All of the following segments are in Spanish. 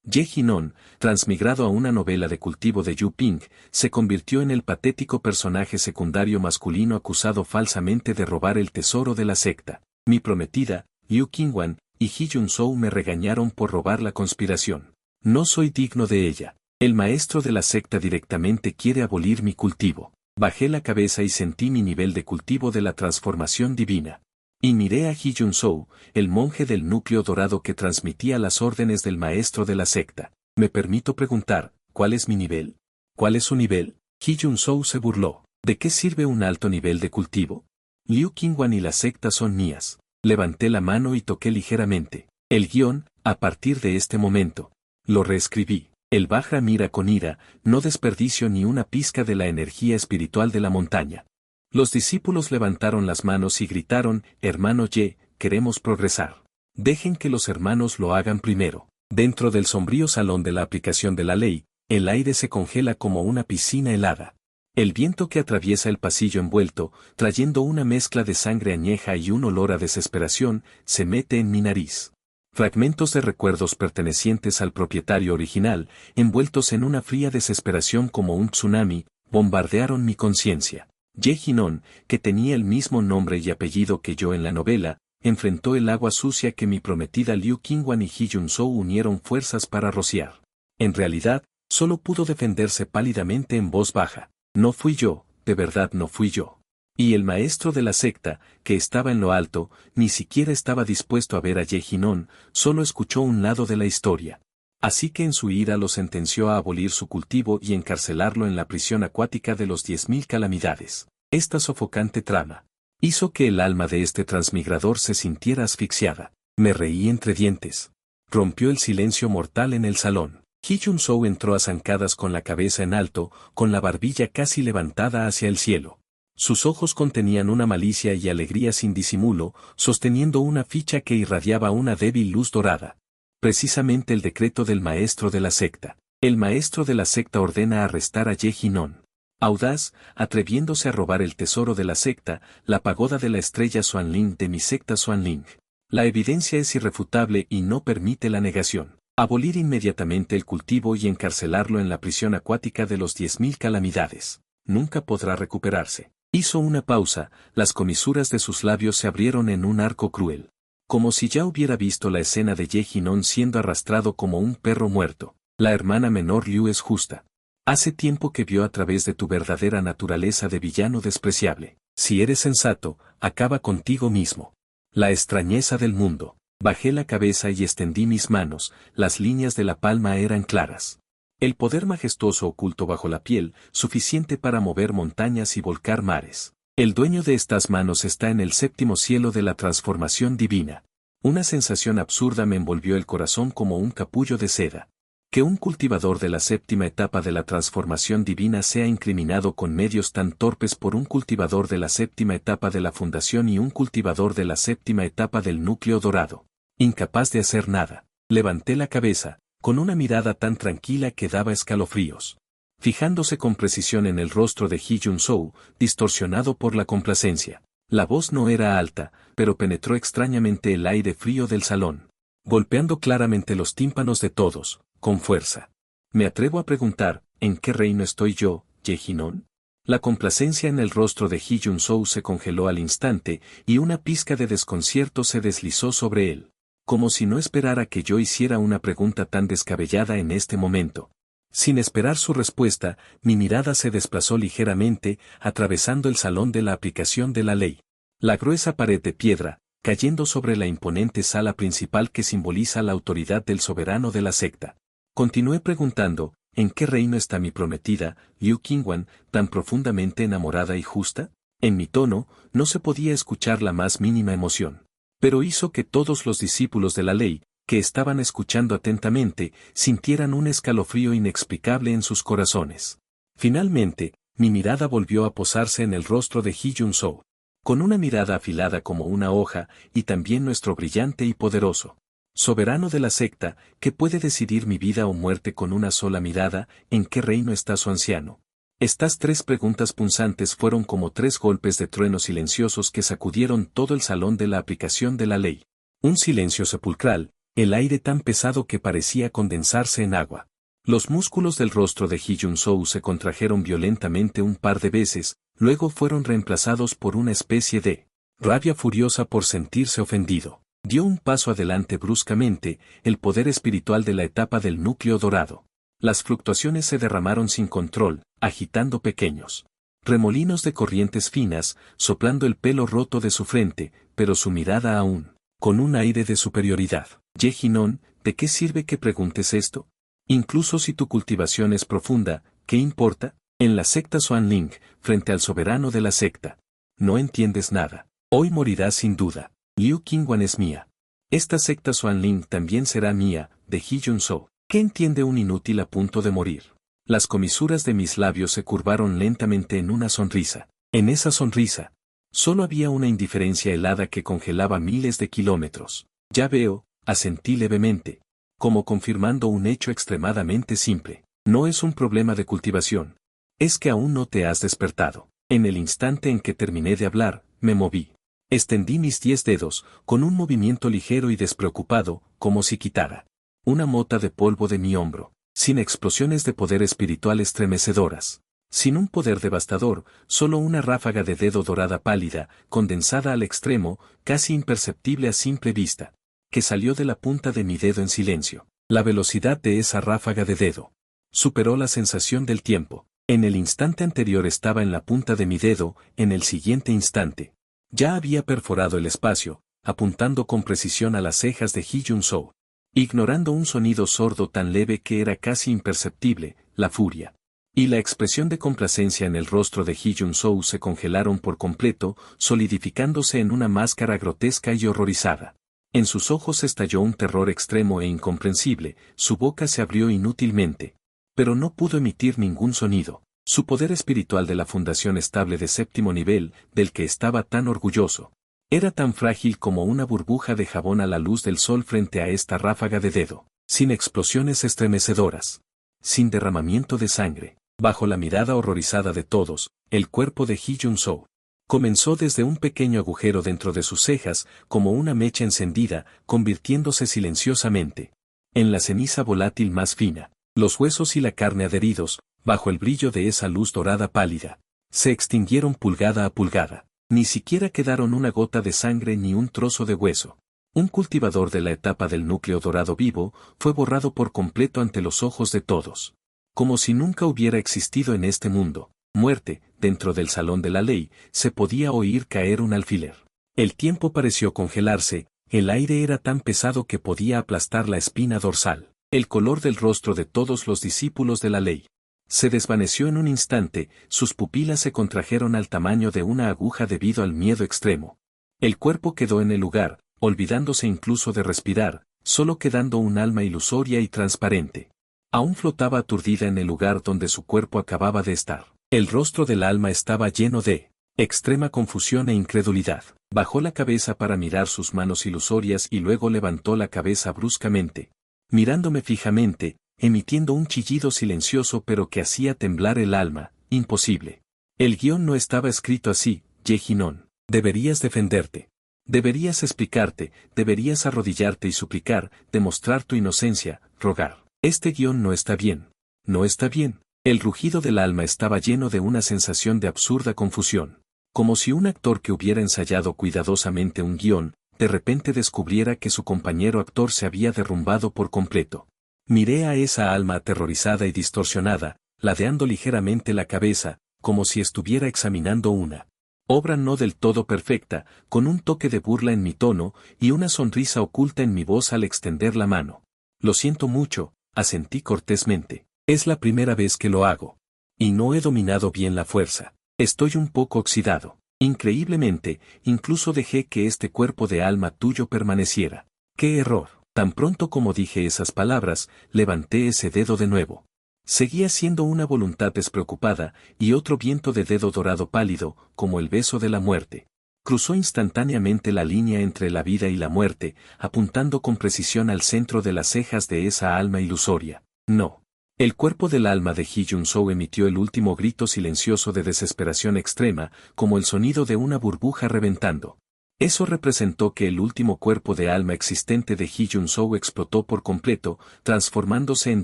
Ye Jinon, transmigrado a una novela de cultivo de Yu Ping, se convirtió en el patético personaje secundario masculino acusado falsamente de robar el tesoro de la secta. Mi prometida, Liu Qingwan, y He Junzhou me regañaron por robar la conspiración. No soy digno de ella. El maestro de la secta directamente quiere abolir mi cultivo. Bajé la cabeza y sentí mi nivel de cultivo de la transformación divina. Y miré a He Junzhou, el monje del núcleo dorado que transmitía las órdenes del maestro de la secta. Me permito preguntar, ¿cuál es mi nivel? ¿Cuál es su nivel? He Junzhou se burló. ¿De qué sirve un alto nivel de cultivo? Liu Qingwan y la secta son mías. Levanté la mano y toqué ligeramente. El guión, a partir de este momento. Lo reescribí. El Vajra mira con ira, no desperdicio ni una pizca de la energía espiritual de la montaña. Los discípulos levantaron las manos y gritaron, hermano Ye, queremos progresar. Dejen que los hermanos lo hagan primero. Dentro del sombrío salón de la aplicación de la ley, el aire se congela como una piscina helada. El viento que atraviesa el pasillo envuelto, trayendo una mezcla de sangre añeja y un olor a desesperación, se mete en mi nariz. Fragmentos de recuerdos pertenecientes al propietario original, envueltos en una fría desesperación como un tsunami, bombardearon mi conciencia. Ye Jinon, que tenía el mismo nombre y apellido que yo en la novela, enfrentó el agua sucia que mi prometida Liu Qingwan y He Junzhou unieron fuerzas para rociar. En realidad, solo pudo defenderse pálidamente en voz baja. No fui yo, de verdad no fui yo. Y el maestro de la secta, que estaba en lo alto, ni siquiera estaba dispuesto a ver a Ye Jinon, solo escuchó un lado de la historia. Así que en su ira lo sentenció a abolir su cultivo y encarcelarlo en la prisión acuática de los 10.000 calamidades. Esta sofocante trama hizo que el alma de este transmigrador se sintiera asfixiada. Me reí entre dientes. Rompió el silencio mortal en el salón. He Junzhou entró a zancadas con la cabeza en alto, con la barbilla casi levantada hacia el cielo. Sus ojos contenían una malicia y alegría sin disimulo, sosteniendo una ficha que irradiaba una débil luz dorada. Precisamente el decreto del maestro de la secta. El maestro de la secta ordena arrestar a Ye Jinon. Audaz, atreviéndose a robar el tesoro de la secta, la pagoda de la estrella Xuanling de mi secta Xuanling. La evidencia es irrefutable y no permite la negación. Abolir inmediatamente el cultivo y encarcelarlo en la prisión acuática de los 10.000 calamidades. Nunca podrá recuperarse. Hizo una pausa, las comisuras de sus labios se abrieron en un arco cruel. Como si ya hubiera visto la escena de Ye Jinon siendo arrastrado como un perro muerto. La hermana menor Liu es justa. Hace tiempo que vio a través de tu verdadera naturaleza de villano despreciable. Si eres sensato, acaba contigo mismo. La extrañeza del mundo. Bajé la cabeza y extendí mis manos, las líneas de la palma eran claras. El poder majestuoso oculto bajo la piel, suficiente para mover montañas y volcar mares. El dueño de estas manos está en el séptimo cielo de la transformación divina. Una sensación absurda me envolvió el corazón como un capullo de seda. Que un cultivador de la séptima etapa de la transformación divina sea incriminado con medios tan torpes por un cultivador de la séptima etapa de la fundación y un cultivador de la séptima etapa del núcleo dorado. Incapaz de hacer nada. Levanté la cabeza, con una mirada tan tranquila que daba escalofríos. Fijándose con precisión en el rostro de He Junzhou, distorsionado por la complacencia. La voz no era alta, pero penetró extrañamente el aire frío del salón, golpeando claramente los tímpanos de todos, con fuerza. Me atrevo a preguntar, ¿en qué reino estoy yo, Ye Jinon? La complacencia en el rostro de He Junzhou se congeló al instante, y una pizca de desconcierto se deslizó sobre él. Como si no esperara que yo hiciera una pregunta tan descabellada en este momento. Sin esperar su respuesta, mi mirada se desplazó ligeramente, atravesando el salón de la aplicación de la ley. La gruesa pared de piedra, cayendo sobre la imponente sala principal que simboliza la autoridad del soberano de la secta. Continué preguntando, ¿en qué reino está mi prometida, Liu Qingwan, tan profundamente enamorada y justa? En mi tono, no se podía escuchar la más mínima emoción. Pero hizo que todos los discípulos de la ley, que estaban escuchando atentamente, sintieran un escalofrío inexplicable en sus corazones. Finalmente, mi mirada volvió a posarse en el rostro de He Junzhou, con una mirada afilada como una hoja, y también nuestro brillante y poderoso soberano de la secta, que puede decidir mi vida o muerte con una sola mirada, ¿en qué reino está su anciano? Estas tres preguntas punzantes fueron como tres golpes de trueno silenciosos que sacudieron todo el salón de la aplicación de la ley. Un silencio sepulcral, el aire tan pesado que parecía condensarse en agua. Los músculos del rostro de Hee-Jun-soo se contrajeron violentamente un par de veces, luego fueron reemplazados por una especie de rabia furiosa por sentirse ofendido. Dio un paso adelante bruscamente, el poder espiritual de la etapa del núcleo dorado. Las fluctuaciones se derramaron sin control, agitando pequeños remolinos de corrientes finas, soplando el pelo roto de su frente, pero su mirada aún, con un aire de superioridad. Ye-Jinon, ¿de qué sirve que preguntes esto? Incluso si tu cultivación es profunda, ¿qué importa? En la secta Xuanling, frente al soberano de la secta. No entiendes nada. Hoy morirás sin duda. Liu Qingwan es mía. Esta secta Xuanling también será mía, de Hee-Jun-soo. ¿Qué entiende un inútil a punto de morir? Las comisuras de mis labios se curvaron lentamente en una sonrisa. En esa sonrisa, solo había una indiferencia helada que congelaba miles de kilómetros. Ya veo, asentí levemente, como confirmando un hecho extremadamente simple. No es un problema de cultivación. Es que aún no te has despertado. En el instante en que terminé de hablar, me moví. Extendí mis 10 dedos, con un movimiento ligero y despreocupado, como si quitara una mota de polvo de mi hombro, sin explosiones de poder espiritual estremecedoras. Sin un poder devastador, solo una ráfaga de dedo dorada pálida, condensada al extremo, casi imperceptible a simple vista, que salió de la punta de mi dedo en silencio. La velocidad de esa ráfaga de dedo superó la sensación del tiempo. En el instante anterior estaba en la punta de mi dedo, en el siguiente instante ya había perforado el espacio, apuntando con precisión a las cejas de Hee-Jun-soo. Ignorando un sonido sordo tan leve que era casi imperceptible, la furia y la expresión de complacencia en el rostro de Hee-Jun-soo se congelaron por completo, solidificándose en una máscara grotesca y horrorizada. En sus ojos estalló un terror extremo e incomprensible, su boca se abrió inútilmente, pero no pudo emitir ningún sonido. Su poder espiritual de la fundación estable de 7º nivel, del que estaba tan orgulloso, era tan frágil como una burbuja de jabón a la luz del sol frente a esta ráfaga de dedo, sin explosiones estremecedoras, sin derramamiento de sangre. Bajo la mirada horrorizada de todos, el cuerpo de Hee-Jun-soo comenzó desde un pequeño agujero dentro de sus cejas, como una mecha encendida, convirtiéndose silenciosamente en la ceniza volátil más fina. Los huesos y la carne adheridos, bajo el brillo de esa luz dorada pálida, se extinguieron pulgada a pulgada. Ni siquiera quedaron una gota de sangre ni un trozo de hueso. Un cultivador de la etapa del núcleo dorado vivo fue borrado por completo ante los ojos de todos. Como si nunca hubiera existido en este mundo. Muerte, dentro del salón de la ley, se podía oír caer un alfiler. El tiempo pareció congelarse, el aire era tan pesado que podía aplastar la espina dorsal. El color del rostro de todos los discípulos de la ley se desvaneció en un instante, sus pupilas se contrajeron al tamaño de una aguja debido al miedo extremo. El cuerpo quedó en el lugar, olvidándose incluso de respirar, solo quedando un alma ilusoria y transparente. Aún flotaba aturdida en el lugar donde su cuerpo acababa de estar. El rostro del alma estaba lleno de extrema confusión e incredulidad. Bajó la cabeza para mirar sus manos ilusorias y luego levantó la cabeza bruscamente, mirándome fijamente, emitiendo un chillido silencioso pero que hacía temblar el alma. Imposible. El guión no estaba escrito así, Ye-Jinon. Deberías defenderte. Deberías explicarte, deberías arrodillarte y suplicar, demostrar tu inocencia, rogar. Este guión no está bien. No está bien. El rugido del alma estaba lleno de una sensación de absurda confusión. Como si un actor que hubiera ensayado cuidadosamente un guión, de repente descubriera que su compañero actor se había derrumbado por completo. Miré a esa alma aterrorizada y distorsionada, ladeando ligeramente la cabeza, como si estuviera examinando una obra no del todo perfecta, con un toque de burla en mi tono y una sonrisa oculta en mi voz al extender la mano. Lo siento mucho, asentí cortésmente. Es la primera vez que lo hago. Y no he dominado bien la fuerza. Estoy un poco oxidado. Increíblemente, incluso dejé que este cuerpo de alma tuyo permaneciera. ¡Qué error! Tan pronto como dije esas palabras, levanté ese dedo de nuevo. Seguía siendo una voluntad despreocupada, y otro viento de dedo dorado pálido, como el beso de la muerte. Cruzó instantáneamente la línea entre la vida y la muerte, apuntando con precisión al centro de las cejas de esa alma ilusoria. No. El cuerpo del alma de Hee-Jun-soo emitió el último grito silencioso de desesperación extrema, como el sonido de una burbuja reventando. Eso representó que el último cuerpo de alma existente de Hee Jun-soo explotó por completo, transformándose en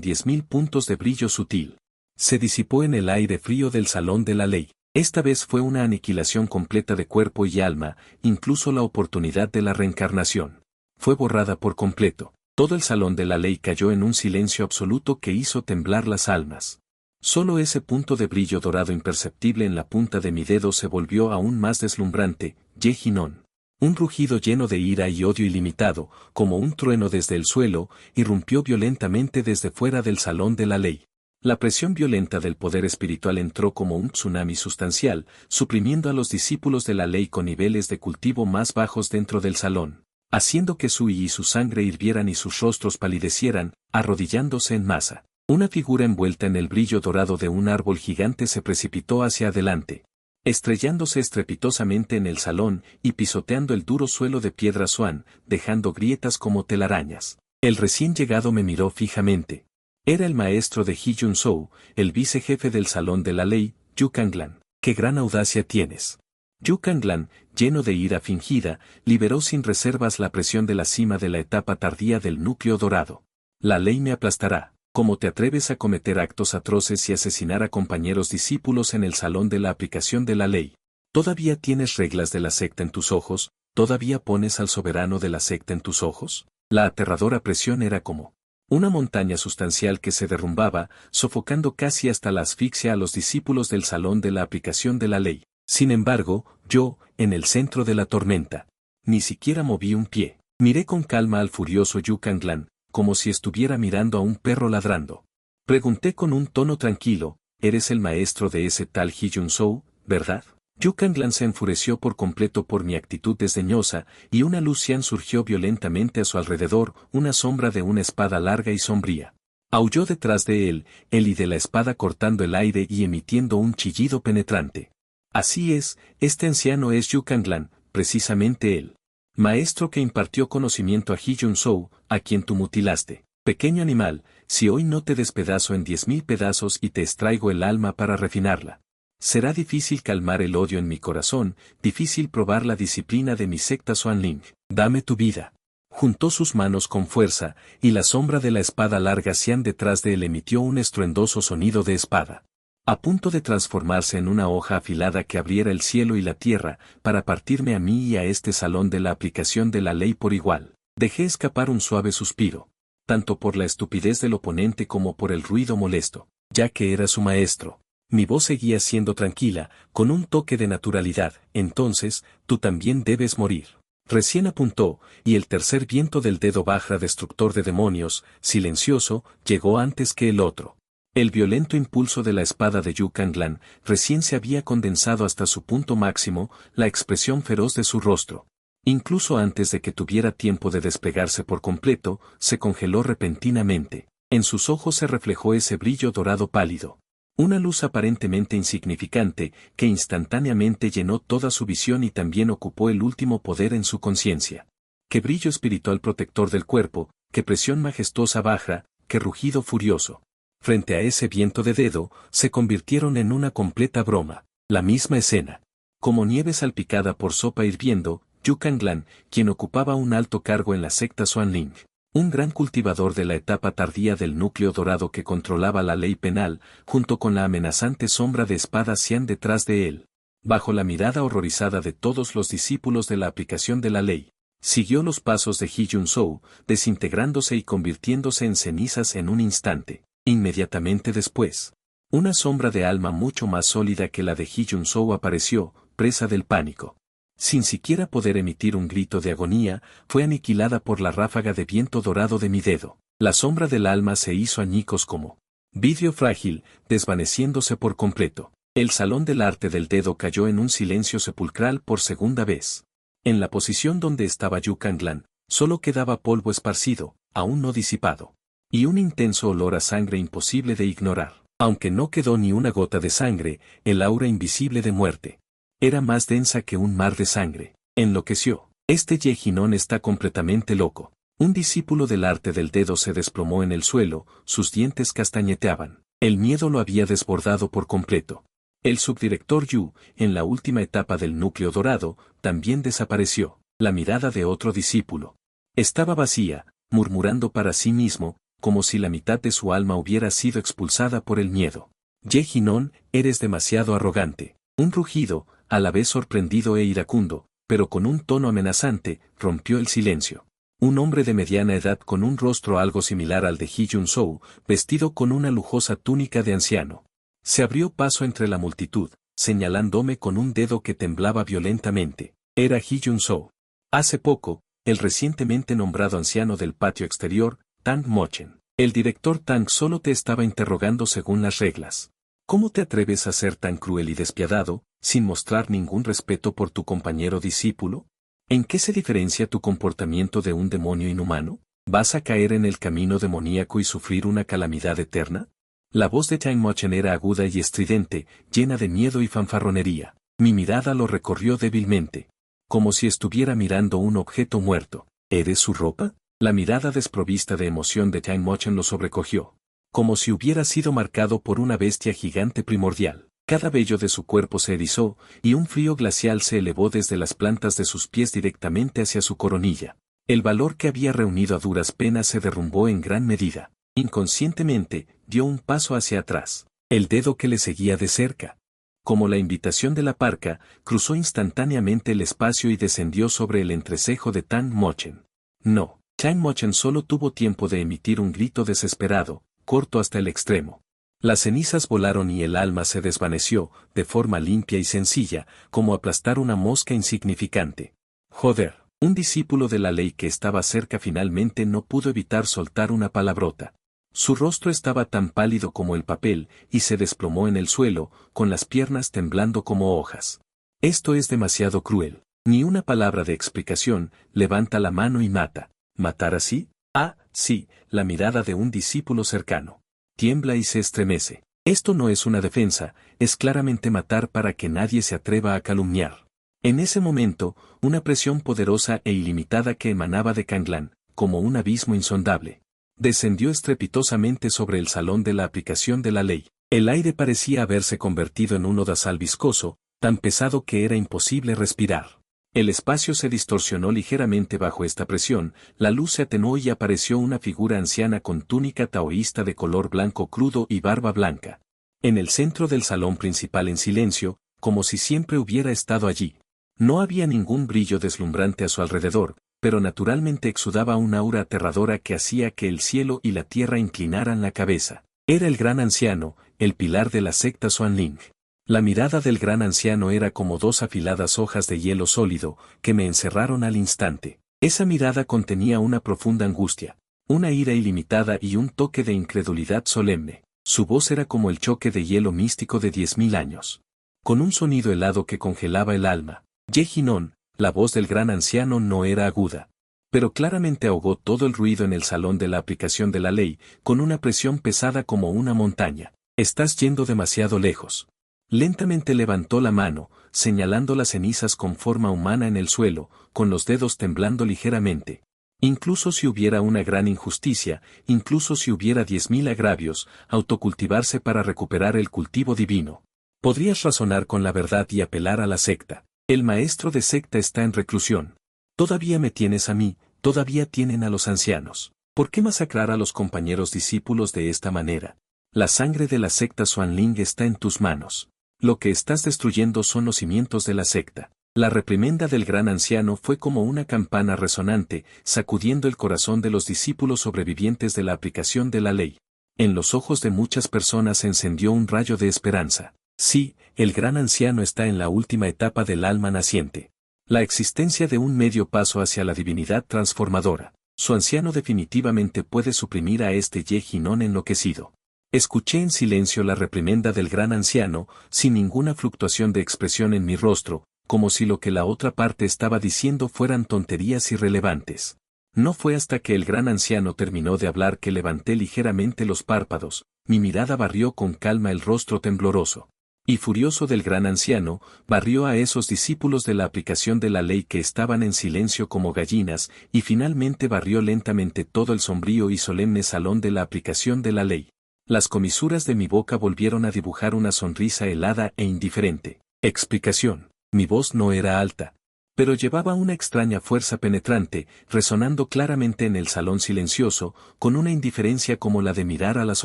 10.000 puntos de brillo sutil. Se disipó en el aire frío del Salón de la Ley. Esta vez fue una aniquilación completa de cuerpo y alma, incluso la oportunidad de la reencarnación. Fue borrada por completo. Todo el Salón de la Ley cayó en un silencio absoluto que hizo temblar las almas. Solo ese punto de brillo dorado imperceptible en la punta de mi dedo se volvió aún más deslumbrante, Ye-Jinon. Un rugido lleno de ira y odio ilimitado, como un trueno desde el suelo, irrumpió violentamente desde fuera del Salón de la Ley. La presión violenta del poder espiritual entró como un tsunami sustancial, suprimiendo a los discípulos de la ley con niveles de cultivo más bajos dentro del salón, haciendo que su y su sangre hirvieran y sus rostros palidecieran, arrodillándose en masa. Una figura envuelta en el brillo dorado de un árbol gigante se precipitó hacia adelante, estrellándose estrepitosamente en el salón y pisoteando el duro suelo de piedra swan, dejando grietas como telarañas. El recién llegado me miró fijamente. Era el maestro de Hee Jun-soo, el vicejefe del Salón de la Ley, Yu Kanglan. ¡Qué gran audacia tienes! Yu Kanglan, lleno de ira fingida, liberó sin reservas la presión de la cima de la etapa tardía del núcleo dorado. La ley me aplastará. ¿Cómo te atreves a cometer actos atroces y asesinar a compañeros discípulos en el salón de la aplicación de la ley? ¿Todavía tienes reglas de la secta en tus ojos? ¿Todavía pones al soberano de la secta en tus ojos? La aterradora presión era como una montaña sustancial que se derrumbaba, sofocando casi hasta la asfixia a los discípulos del salón de la aplicación de la ley. Sin embargo, yo, en el centro de la tormenta, ni siquiera moví un pie. Miré con calma al furioso Yu Kanglan, como si estuviera mirando a un perro ladrando. Pregunté con un tono tranquilo, ¿eres el maestro de ese tal Hee Jun-soo, verdad? Yu Kanglan se enfureció por completo por mi actitud desdeñosa, y una luz cian surgió violentamente a su alrededor, una sombra de una espada larga y sombría. Aulló detrás de él, el y de la espada cortando el aire y emitiendo un chillido penetrante. Así es, este anciano es Yu Kanglan, precisamente él. Maestro que impartió conocimiento a Hee Jun-soo, a quien tú mutilaste. Pequeño animal, si hoy no te despedazo en 10.000 pedazos y te extraigo el alma para refinarla. Será difícil calmar el odio en mi corazón, difícil probar la disciplina de mi secta Xuanling. Dame tu vida. Juntó sus manos con fuerza, y la sombra de la espada larga Xian detrás de él emitió un estruendoso sonido de espada. A punto de transformarse en una hoja afilada que abriera el cielo y la tierra, para partirme a mí y a este salón de la aplicación de la ley por igual. Dejé escapar un suave suspiro, tanto por la estupidez del oponente como por el ruido molesto, ya que era su maestro. Mi voz seguía siendo tranquila, con un toque de naturalidad. Entonces, tú también debes morir. Recién apuntó, y el tercer viento del dedo Vajra destructor de demonios, silencioso, llegó antes que el otro. El violento impulso de la espada de Yu Kanglan recién se había condensado hasta su punto máximo, la expresión feroz de su rostro. Incluso antes de que tuviera tiempo de desplegarse por completo, se congeló repentinamente. En sus ojos se reflejó ese brillo dorado pálido. Una luz aparentemente insignificante, que instantáneamente llenó toda su visión y también ocupó el último poder en su conciencia. Qué brillo espiritual protector del cuerpo, qué presión majestuosa Vajra, qué rugido furioso. Frente a ese viento de dedo, se convirtieron en una completa broma. La misma escena. Como nieve salpicada por sopa hirviendo, Yu Kanglan, quien ocupaba un alto cargo en la secta Xuanling, un gran cultivador de la etapa tardía del núcleo dorado que controlaba la ley penal, junto con la amenazante sombra de espada Xian detrás de él. Bajo la mirada horrorizada de todos los discípulos de la aplicación de la ley, siguió los pasos de Hee Jun-soo, desintegrándose y convirtiéndose en cenizas en un instante. Inmediatamente después, una sombra de alma mucho más sólida que la de Hee Jun-soo apareció, presa del pánico. Sin siquiera poder emitir un grito de agonía, fue aniquilada por la ráfaga de viento dorado de mi dedo. La sombra del alma se hizo añicos como vidrio frágil, desvaneciéndose por completo. El salón del arte del dedo cayó en un silencio sepulcral por segunda vez. En la posición donde estaba Yu Kanglan, solo quedaba polvo esparcido, aún no disipado. Y un intenso olor a sangre imposible de ignorar. Aunque no quedó ni una gota de sangre, el aura invisible de muerte era más densa que un mar de sangre. Enloqueció. Este Ye-Jinon está completamente loco. Un discípulo del arte del dedo se desplomó en el suelo, sus dientes castañeteaban. El miedo lo había desbordado por completo. El subdirector Yu, en la última etapa del núcleo dorado, también desapareció. La mirada de otro discípulo. Estaba vacía, murmurando para sí mismo, como si la mitad de su alma hubiera sido expulsada por el miedo. Ye-Jinon, eres demasiado arrogante. Un rugido, a la vez sorprendido e iracundo, pero con un tono amenazante, rompió el silencio. Un hombre de mediana edad con un rostro algo similar al de Hee-Jun-soo, vestido con una lujosa túnica de anciano. Se abrió paso entre la multitud, señalándome con un dedo que temblaba violentamente. Era Hee-Jun-soo. Hace poco, el recientemente nombrado anciano del patio exterior, Tang Mochen. El director Tang solo te estaba interrogando según las reglas. ¿Cómo te atreves a ser tan cruel y despiadado, sin mostrar ningún respeto por tu compañero discípulo? ¿En qué se diferencia tu comportamiento de un demonio inhumano? ¿Vas a caer en el camino demoníaco y sufrir una calamidad eterna? La voz de Tang Mochen era aguda y estridente, llena de miedo y fanfarronería. Mi mirada lo recorrió débilmente, como si estuviera mirando un objeto muerto. ¿Eres su ropa? La mirada desprovista de emoción de Tang Mochen lo sobrecogió, como si hubiera sido marcado por una bestia gigante primordial. Cada vello de su cuerpo se erizó, y un frío glacial se elevó desde las plantas de sus pies directamente hacia su coronilla. El valor que había reunido a duras penas se derrumbó en gran medida. Inconscientemente, dio un paso hacia atrás. El dedo que le seguía de cerca, como la invitación de la parca, cruzó instantáneamente el espacio y descendió sobre el entrecejo de Tang Mochen. No. Tang Mochen solo tuvo tiempo de emitir un grito desesperado, corto hasta el extremo. Las cenizas volaron y el alma se desvaneció, de forma limpia y sencilla, como aplastar una mosca insignificante. Joder, un discípulo de la ley que estaba cerca finalmente no pudo evitar soltar una palabrota. Su rostro estaba tan pálido como el papel, y se desplomó en el suelo, con las piernas temblando como hojas. Esto es demasiado cruel. Ni una palabra de explicación, levanta la mano y mata. ¿Matar así? Ah, sí, la mirada de un discípulo cercano. Tiembla y se estremece. Esto no es una defensa, es claramente matar para que nadie se atreva a calumniar. En ese momento, una presión poderosa e ilimitada que emanaba de Kanglan, como un abismo insondable, descendió estrepitosamente sobre el salón de la aplicación de la ley. El aire parecía haberse convertido en un odasal viscoso, tan pesado que era imposible respirar. El espacio se distorsionó ligeramente bajo esta presión, la luz se atenuó y apareció una figura anciana con túnica taoísta de color blanco crudo y barba blanca. En el centro del salón principal en silencio, como si siempre hubiera estado allí. No había ningún brillo deslumbrante a su alrededor, pero naturalmente exudaba un aura aterradora que hacía que el cielo y la tierra inclinaran la cabeza. Era el gran anciano, el pilar de la secta Xuanling. La mirada del gran anciano era como dos afiladas hojas de hielo sólido, que me encerraron al instante. Esa mirada contenía una profunda angustia, una ira ilimitada y un toque de incredulidad solemne. Su voz era como el choque de hielo místico de 10.000 años. Con un sonido helado que congelaba el alma. Ye-Jinon, la voz del gran anciano no era aguda, pero claramente ahogó todo el ruido en el salón de la aplicación de la ley, con una presión pesada como una montaña. Estás yendo demasiado lejos. Lentamente levantó la mano, señalando las cenizas con forma humana en el suelo, con los dedos temblando ligeramente. Incluso si hubiera una gran injusticia, incluso si hubiera 10.000 agravios, autocultivarse para recuperar el cultivo divino. Podrías razonar con la verdad y apelar a la secta. El maestro de secta está en reclusión. Todavía me tienes a mí, todavía tienen a los ancianos. ¿Por qué masacrar a los compañeros discípulos de esta manera? La sangre de la secta Xuanling está en tus manos. Lo que estás destruyendo son los cimientos de la secta. La reprimenda del gran anciano fue como una campana resonante, sacudiendo el corazón de los discípulos sobrevivientes de la aplicación de la ley. En los ojos de muchas personas se encendió un rayo de esperanza. Sí, el gran anciano está en la última etapa del alma naciente. La existencia de un medio paso hacia la divinidad transformadora. Su anciano definitivamente puede suprimir a este Ye-Jinon enloquecido. Escuché en silencio la reprimenda del gran anciano, sin ninguna fluctuación de expresión en mi rostro, como si lo que la otra parte estaba diciendo fueran tonterías irrelevantes. No fue hasta que el gran anciano terminó de hablar que levanté ligeramente los párpados, mi mirada barrió con calma el rostro tembloroso. Y furioso del gran anciano, barrió a esos discípulos de la aplicación de la ley que estaban en silencio como gallinas, y finalmente barrió lentamente todo el sombrío y solemne salón de la aplicación de la ley. Las comisuras de mi boca volvieron a dibujar una sonrisa helada e indiferente. Explicación. Mi voz no era alta. Pero llevaba una extraña fuerza penetrante, resonando claramente en el salón silencioso, con una indiferencia como la de mirar a las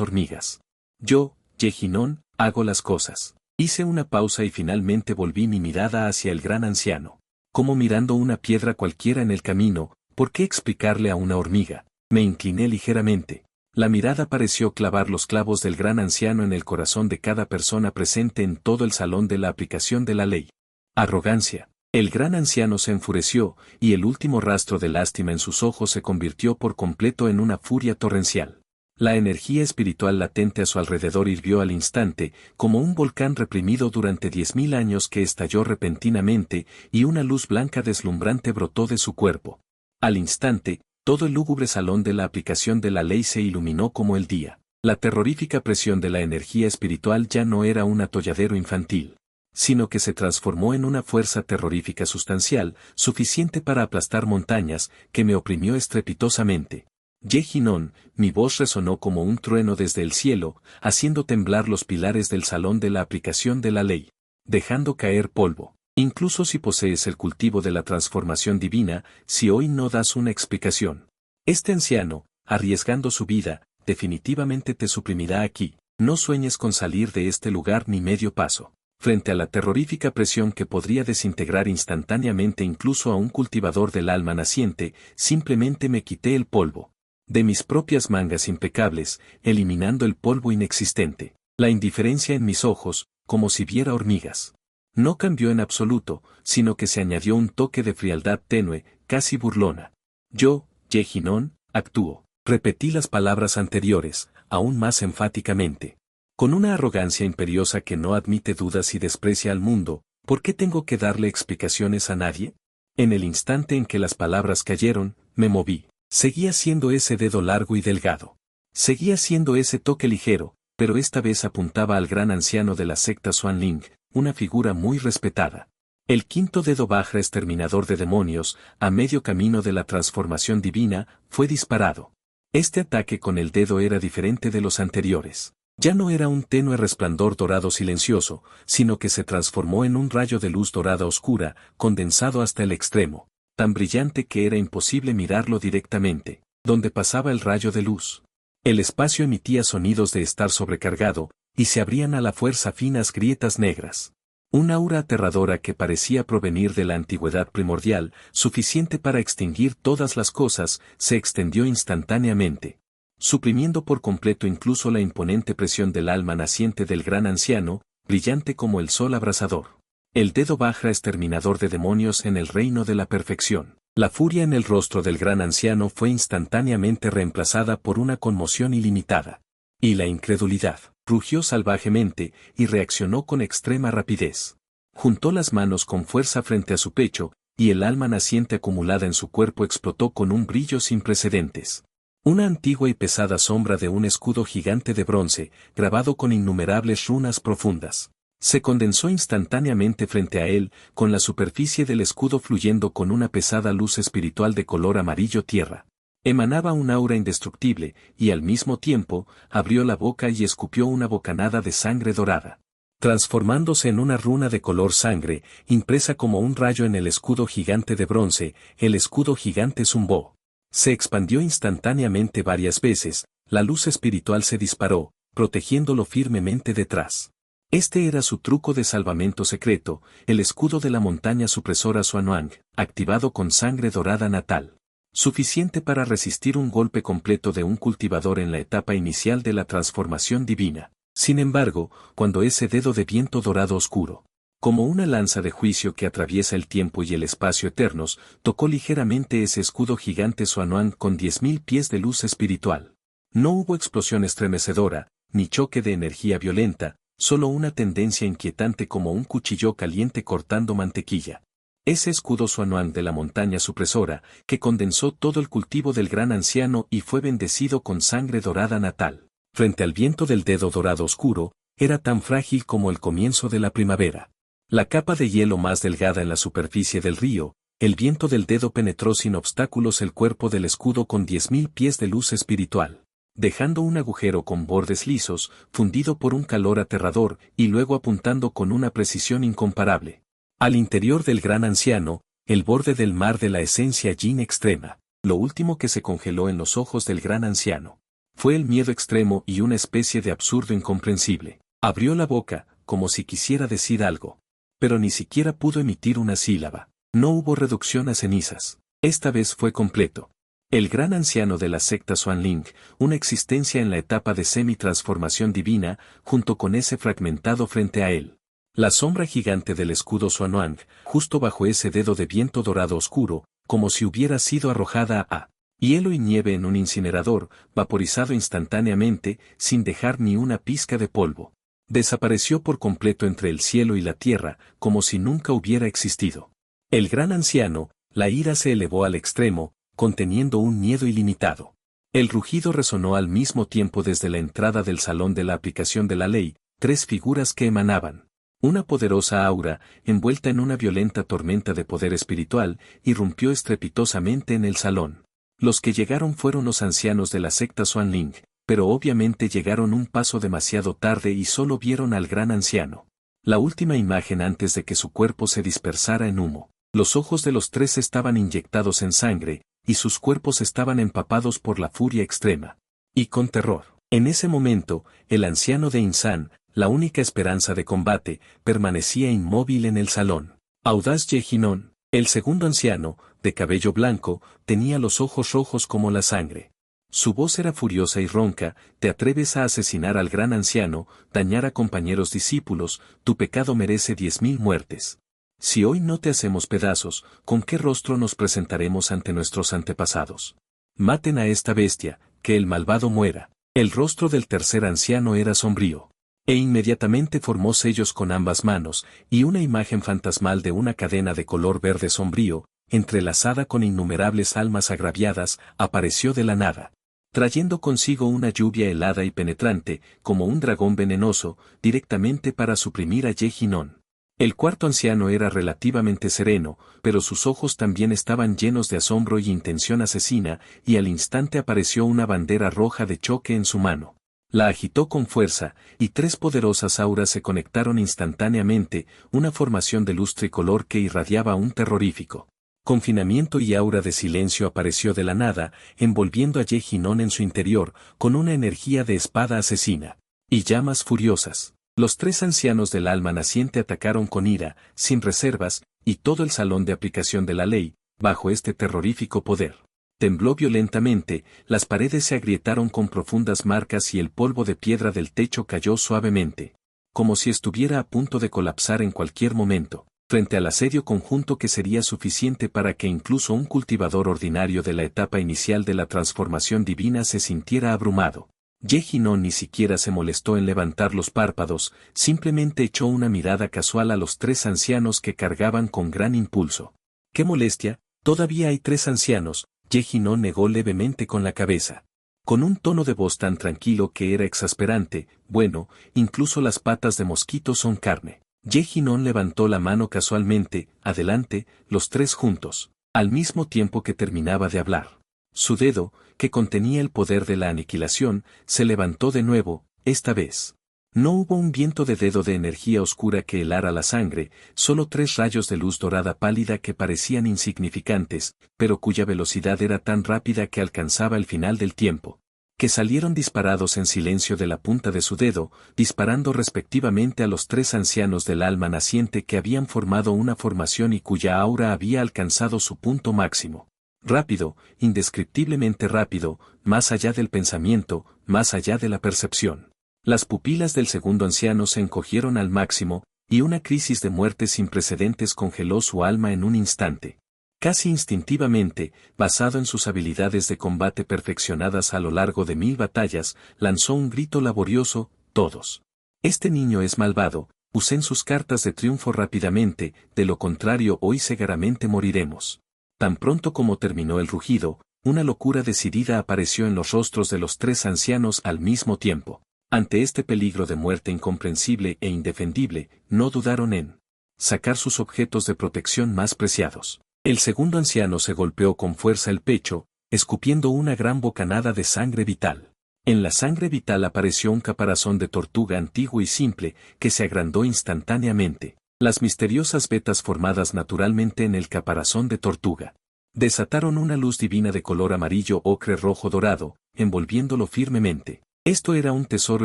hormigas. Yo, Yejinon, hago las cosas. Hice una pausa y finalmente volví mi mirada hacia el gran anciano. Como mirando una piedra cualquiera en el camino, ¿por qué explicarle a una hormiga? Me incliné ligeramente. La mirada pareció clavar los clavos del gran anciano en el corazón de cada persona presente en todo el salón de la aplicación de la ley. Arrogancia. El gran anciano se enfureció, y el último rastro de lástima en sus ojos se convirtió por completo en una furia torrencial. La energía espiritual latente a su alrededor hirvió al instante, como un volcán reprimido durante 10.000 años que estalló repentinamente, y una luz blanca deslumbrante brotó de su cuerpo. Al instante, todo el lúgubre salón de la aplicación de la ley se iluminó como el día. La terrorífica presión de la energía espiritual ya no era un atolladero infantil, sino que se transformó en una fuerza terrorífica sustancial, suficiente para aplastar montañas, que me oprimió estrepitosamente. Yejinon, mi voz resonó como un trueno desde el cielo, haciendo temblar los pilares del salón de la aplicación de la ley, dejando caer polvo. Incluso si posees el cultivo de la transformación divina, si hoy no das una explicación, este anciano, arriesgando su vida, definitivamente te suprimirá aquí. No sueñes con salir de este lugar ni medio paso. Frente a la terrorífica presión que podría desintegrar instantáneamente incluso a un cultivador del alma naciente, simplemente me quité el polvo de mis propias mangas impecables, eliminando el polvo inexistente. La indiferencia en mis ojos, como si viera hormigas. No cambió en absoluto, sino que se añadió un toque de frialdad tenue, casi burlona. Yo, Yejinon, actúo. Repetí las palabras anteriores, aún más enfáticamente. Con una arrogancia imperiosa que no admite dudas y desprecia al mundo, ¿por qué tengo que darle explicaciones a nadie? En el instante en que las palabras cayeron, me moví. Seguía siendo ese dedo largo y delgado. Seguía siendo ese toque ligero, pero esta vez apuntaba al gran anciano de la secta Xuanling, una figura muy respetada. El quinto dedo Vajra exterminador de demonios, a medio camino de la transformación divina, fue disparado. Este ataque con el dedo era diferente de los anteriores. Ya no era un tenue resplandor dorado silencioso, sino que se transformó en un rayo de luz dorada oscura, condensado hasta el extremo, tan brillante que era imposible mirarlo directamente, donde pasaba el rayo de luz. El espacio emitía sonidos de estar sobrecargado, y se abrían a la fuerza finas grietas negras. Un aura aterradora que parecía provenir de la antigüedad primordial, suficiente para extinguir todas las cosas, se extendió instantáneamente, suprimiendo por completo incluso la imponente presión del alma naciente del gran anciano, brillante como el sol abrasador. El dedo Vajra exterminador de demonios en el reino de la perfección. La furia en el rostro del gran anciano fue instantáneamente reemplazada por una conmoción ilimitada. Y la incredulidad. Rugió salvajemente, y reaccionó con extrema rapidez. Juntó las manos con fuerza frente a su pecho, y el alma naciente acumulada en su cuerpo explotó con un brillo sin precedentes. Una antigua y pesada sombra de un escudo gigante de bronce, grabado con innumerables runas profundas, se condensó instantáneamente frente a él, con la superficie del escudo fluyendo con una pesada luz espiritual de color amarillo tierra. Emanaba un aura indestructible, y al mismo tiempo, abrió la boca y escupió una bocanada de sangre dorada, transformándose en una runa de color sangre, impresa como un rayo en el escudo gigante de bronce. El escudo gigante zumbó. Se expandió instantáneamente varias veces, la luz espiritual se disparó, protegiéndolo firmemente detrás. Este era su truco de salvamento secreto, el escudo de la montaña supresora Xuanwang, activado con sangre dorada natal. Suficiente para resistir un golpe completo de un cultivador en la etapa inicial de la transformación divina. Sin embargo, cuando ese dedo de viento dorado oscuro, como una lanza de juicio que atraviesa el tiempo y el espacio eternos, tocó ligeramente ese escudo gigante Xuanwang con 10.000 pies de luz espiritual. No hubo explosión estremecedora, ni choque de energía violenta, solo una tendencia inquietante como un cuchillo caliente cortando mantequilla. Ese escudo Xuanwang de la montaña supresora, que condensó todo el cultivo del gran anciano y fue bendecido con sangre dorada natal, frente al viento del dedo dorado oscuro, era tan frágil como el comienzo de la primavera. La capa de hielo más delgada en la superficie del río, el viento del dedo penetró sin obstáculos el cuerpo del escudo con 10.000 pies de luz espiritual, dejando un agujero con bordes lisos, fundido por un calor aterrador, y luego apuntando con una precisión incomparable al interior del gran anciano. el borde del mar de la esencia yin extrema. Lo último que se congeló en los ojos del gran anciano fue el miedo extremo y una especie de absurdo incomprensible. Abrió la boca, como si quisiera decir algo. Pero ni siquiera pudo emitir una sílaba. No hubo reducción a cenizas. Esta vez fue completo. El gran anciano de la secta Xuanling, una existencia en la etapa de semi-transformación divina, junto con ese fragmentado frente a él. La sombra gigante del escudo Xuanwang, justo bajo ese dedo de viento dorado oscuro, como si hubiera sido arrojada a hielo y nieve en un incinerador, vaporizado instantáneamente, sin dejar ni una pizca de polvo. Desapareció por completo entre el cielo y la tierra, como si nunca hubiera existido. El gran anciano, la ira se elevó al extremo, conteniendo un miedo ilimitado. El rugido resonó al mismo tiempo desde la entrada del salón de la aplicación de la ley, tres figuras que emanaban. Una poderosa aura, envuelta en una violenta tormenta de poder espiritual, irrumpió estrepitosamente en el salón. Los que llegaron fueron los ancianos de la secta Xuanling, pero obviamente llegaron un paso demasiado tarde y solo vieron al gran anciano. La última imagen antes de que su cuerpo se dispersara en humo. Los ojos de los tres estaban inyectados en sangre, y sus cuerpos estaban empapados por la furia extrema. Y con terror. En ese momento, el anciano de Insan, la única esperanza de combate, permanecía inmóvil en el salón. Audaz Yejinon, el segundo anciano, de cabello blanco, tenía los ojos rojos como la sangre. Su voz era furiosa y ronca: «¿Te atreves a asesinar al gran anciano, dañar a compañeros discípulos? Tu pecado merece 10.000 muertes. Si hoy no te hacemos pedazos, ¿con qué rostro nos presentaremos ante nuestros antepasados? Maten a esta bestia, que el malvado muera». El rostro del tercer anciano era sombrío. E inmediatamente formó sellos con ambas manos, y una imagen fantasmal de una cadena de color verde sombrío, entrelazada con innumerables almas agraviadas, apareció de la nada, trayendo consigo una lluvia helada y penetrante, como un dragón venenoso, directamente para suprimir a Yejinon. El cuarto anciano era relativamente sereno, pero sus ojos también estaban llenos de asombro y intención asesina, y al instante apareció una bandera roja de choque en su mano. La agitó con fuerza, y tres poderosas auras se conectaron instantáneamente, una formación de luz tricolor que irradiaba un terrorífico confinamiento, y aura de silencio apareció de la nada, envolviendo a Yejinon en su interior, con una energía de espada asesina y llamas furiosas. Los tres ancianos del alma naciente atacaron con ira, sin reservas, y todo el salón de aplicación de la ley, bajo este terrorífico poder, tembló violentamente, las paredes se agrietaron con profundas marcas y el polvo de piedra del techo cayó suavemente, como si estuviera a punto de colapsar en cualquier momento, frente al asedio conjunto que sería suficiente para que incluso un cultivador ordinario de la etapa inicial de la transformación divina se sintiera abrumado. Yejinon ni siquiera se molestó en levantar los párpados, simplemente echó una mirada casual a los tres ancianos que cargaban con gran impulso. ¡Qué molestia! Todavía hay tres ancianos. Yejinon negó levemente con la cabeza, con un tono de voz tan tranquilo que era exasperante. Bueno, incluso las patas de mosquito son carne. Yejinon levantó la mano casualmente. Adelante, los tres juntos, al mismo tiempo que terminaba de hablar. Su dedo, que contenía el poder de la aniquilación, se levantó de nuevo. Esta vez no hubo un viento de dedo de energía oscura que helara la sangre, solo tres rayos de luz dorada pálida que parecían insignificantes, pero cuya velocidad era tan rápida que alcanzaba el final del tiempo, que salieron disparados en silencio de la punta de su dedo, disparando respectivamente a los tres ancianos del alma naciente que habían formado una formación y cuya aura había alcanzado su punto máximo. Rápido, indescriptiblemente rápido, más allá del pensamiento, más allá de la percepción. Las pupilas del segundo anciano se encogieron al máximo, y una crisis de muerte sin precedentes congeló su alma en un instante. Casi instintivamente, basado en sus habilidades de combate perfeccionadas a lo largo de 1000 batallas, lanzó un grito laborioso: «¡Todos! Este niño es malvado, usen sus cartas de triunfo rápidamente, de lo contrario hoy cegaramente moriremos». Tan pronto como terminó el rugido, una locura decidida apareció en los rostros de los tres ancianos al mismo tiempo. Ante este peligro de muerte incomprensible e indefendible, no dudaron en sacar sus objetos de protección más preciados. El segundo anciano se golpeó con fuerza el pecho, escupiendo una gran bocanada de sangre vital. En la sangre vital apareció un caparazón de tortuga antiguo y simple, que se agrandó instantáneamente. Las misteriosas vetas formadas naturalmente en el caparazón de tortuga desataron una luz divina de color amarillo ocre rojo dorado, envolviéndolo firmemente. Esto era un tesoro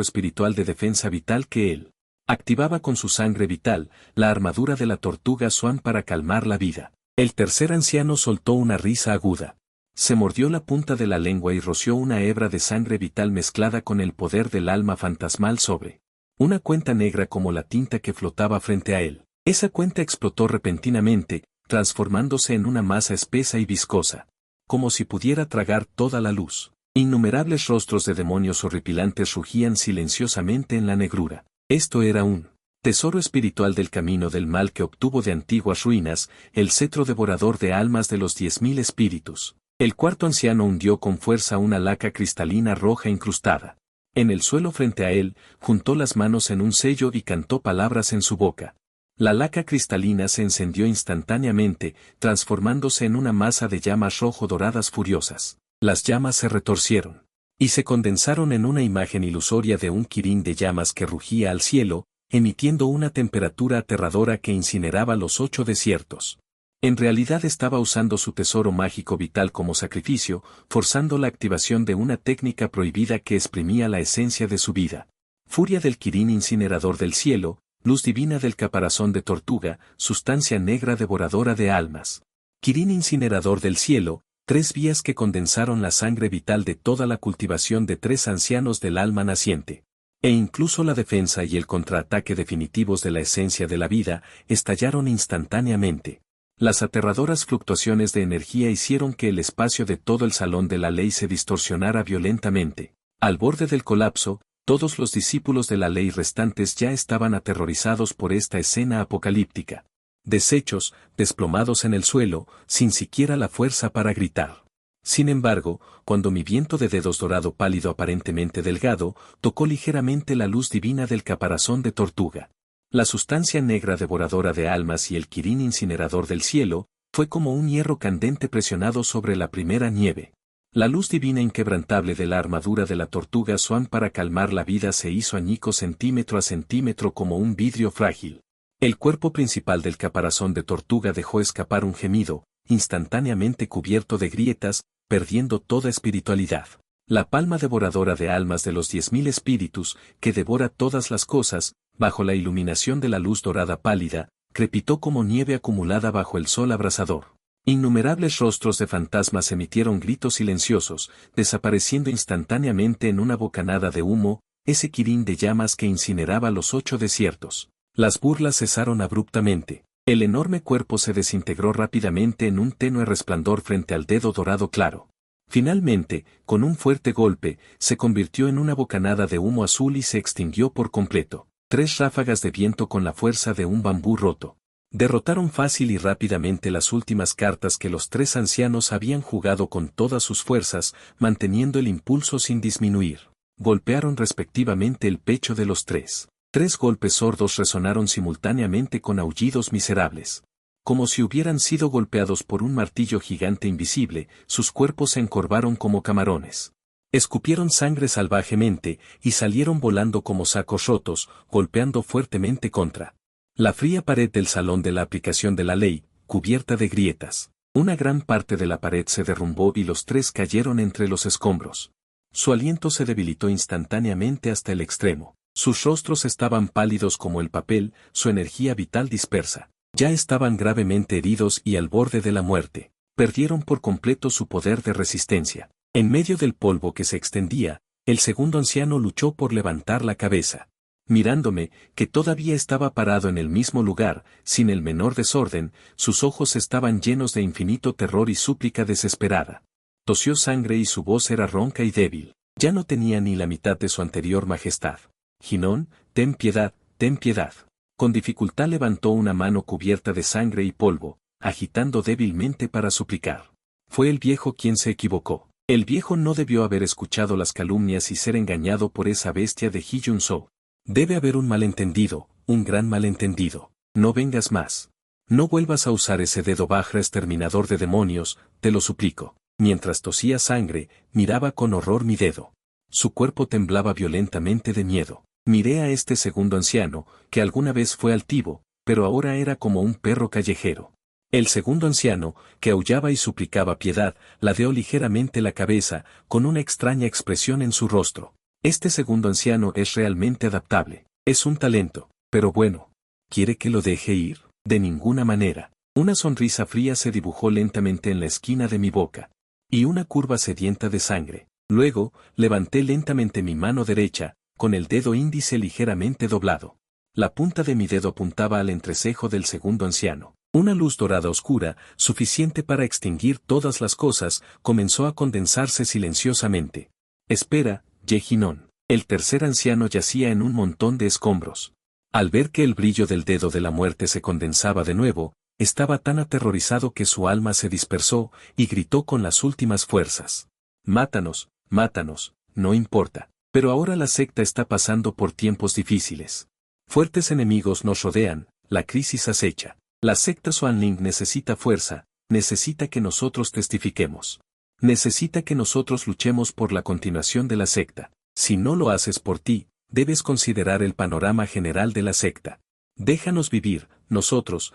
espiritual de defensa vital que él activaba con su sangre vital, la armadura de la tortuga Swan para calmar la vida. El tercer anciano soltó una risa aguda. Se mordió la punta de la lengua y roció una hebra de sangre vital mezclada con el poder del alma fantasmal sobre una cuenta negra como la tinta que flotaba frente a él. Esa cuenta explotó repentinamente, transformándose en una masa espesa y viscosa, como si pudiera tragar toda la luz. Innumerables rostros de demonios horripilantes rugían silenciosamente en la negrura. Esto era un tesoro espiritual del camino del mal que obtuvo de antiguas ruinas, el cetro devorador de almas de los 10.000 espíritus. El cuarto anciano hundió con fuerza una laca cristalina roja incrustada. En el suelo frente a él, juntó las manos en un sello y cantó palabras en su boca. La laca cristalina se encendió instantáneamente, transformándose en una masa de llamas rojo-doradas furiosas. Las llamas se retorcieron y se condensaron en una imagen ilusoria de un quirín de llamas que rugía al cielo, emitiendo una temperatura aterradora que incineraba los 8 desiertos. En realidad estaba usando su tesoro mágico vital como sacrificio, forzando la activación de una técnica prohibida que exprimía la esencia de su vida. Furia del quirín incinerador del cielo, luz divina del caparazón de tortuga, sustancia negra devoradora de almas. Quirín incinerador del cielo, 3 vías que condensaron la sangre vital de toda la cultivación de 3 ancianos del alma naciente. E incluso la defensa y el contraataque definitivos de la esencia de la vida, estallaron instantáneamente. Las aterradoras fluctuaciones de energía hicieron que el espacio de todo el salón de la ley se distorsionara violentamente. Al borde del colapso, todos los discípulos de la ley restantes ya estaban aterrorizados por esta escena apocalíptica. Deshechos, desplomados en el suelo, sin siquiera la fuerza para gritar. Sin embargo, cuando mi viento de dedos dorado pálido aparentemente delgado, tocó ligeramente la luz divina del caparazón de tortuga. La sustancia negra devoradora de almas y el quirín incinerador del cielo, fue como un hierro candente presionado sobre la primera nieve. La luz divina inquebrantable de la armadura de la tortuga Swan para calmar la vida se hizo añicos centímetro a centímetro como un vidrio frágil. El cuerpo principal del caparazón de tortuga dejó escapar un gemido, instantáneamente cubierto de grietas, perdiendo toda espiritualidad. La palma devoradora de almas de los 10.000 espíritus, que devora todas las cosas, bajo la iluminación de la luz dorada pálida, crepitó como nieve acumulada bajo el sol abrasador. Innumerables rostros de fantasmas emitieron gritos silenciosos, desapareciendo instantáneamente en una bocanada de humo, ese quirín de llamas que incineraba los 8 desiertos. Las burlas cesaron abruptamente. El enorme cuerpo se desintegró rápidamente en un tenue resplandor frente al dedo dorado claro. Finalmente, con un fuerte golpe, se convirtió en una bocanada de humo azul y se extinguió por completo. 3 ráfagas de viento con la fuerza de un bambú roto derrotaron fácil y rápidamente las últimas cartas que los 3 ancianos habían jugado con todas sus fuerzas, manteniendo el impulso sin disminuir. Golpearon respectivamente el pecho de los 3. 3 golpes sordos resonaron simultáneamente con aullidos miserables. Como si hubieran sido golpeados por un martillo gigante invisible, sus cuerpos se encorvaron como camarones. Escupieron sangre salvajemente, y salieron volando como sacos rotos, golpeando fuertemente contra la fría pared del salón de la aplicación de la ley, cubierta de grietas. Una gran parte de la pared se derrumbó y los 3 cayeron entre los escombros. Su aliento se debilitó instantáneamente hasta el extremo. Sus rostros estaban pálidos como el papel, su energía vital dispersa. Ya estaban gravemente heridos y al borde de la muerte. Perdieron por completo su poder de resistencia. En medio del polvo que se extendía, el segundo anciano luchó por levantar la cabeza. Mirándome, que todavía estaba parado en el mismo lugar, sin el menor desorden, sus ojos estaban llenos de infinito terror y súplica desesperada. Tosió sangre y su voz era ronca y débil. Ya no tenía ni la mitad de su anterior majestad. Ginón, ten piedad, ten piedad. Con dificultad levantó una mano cubierta de sangre y polvo, agitando débilmente para suplicar. Fue el viejo quien se equivocó. El viejo no debió haber escuchado las calumnias y ser engañado por esa bestia de Hiyun-So. Debe haber un malentendido, un gran malentendido. No vengas más. No vuelvas a usar ese dedo Vajra exterminador de demonios, te lo suplico. Mientras tosía sangre, miraba con horror mi dedo. Su cuerpo temblaba violentamente de miedo. Miré a este segundo anciano, que alguna vez fue altivo, pero ahora era como un perro callejero. El segundo anciano, que aullaba y suplicaba piedad, ladeó ligeramente la cabeza, con una extraña expresión en su rostro. Este segundo anciano es realmente adaptable. Es un talento, pero bueno. ¿Quiere que lo deje ir? De ninguna manera. Una sonrisa fría se dibujó lentamente en la esquina de mi boca. Y una curva sedienta de sangre. Luego, levanté lentamente mi mano derecha, con el dedo índice ligeramente doblado. La punta de mi dedo apuntaba al entrecejo del segundo anciano. Una luz dorada oscura, suficiente para extinguir todas las cosas, comenzó a condensarse silenciosamente. Espera, Yejinon. El tercer anciano yacía en un montón de escombros. Al ver que el brillo del dedo de la muerte se condensaba de nuevo, estaba tan aterrorizado que su alma se dispersó y gritó con las últimas fuerzas. Mátanos, mátanos, no importa. Pero ahora la secta está pasando por tiempos difíciles. Fuertes enemigos nos rodean, la crisis acecha. La secta Xuanling necesita fuerza, necesita que nosotros testifiquemos. Necesita que nosotros luchemos por la continuación de la secta. Si no lo haces por ti, debes considerar el panorama general de la secta. Déjanos vivir, nosotros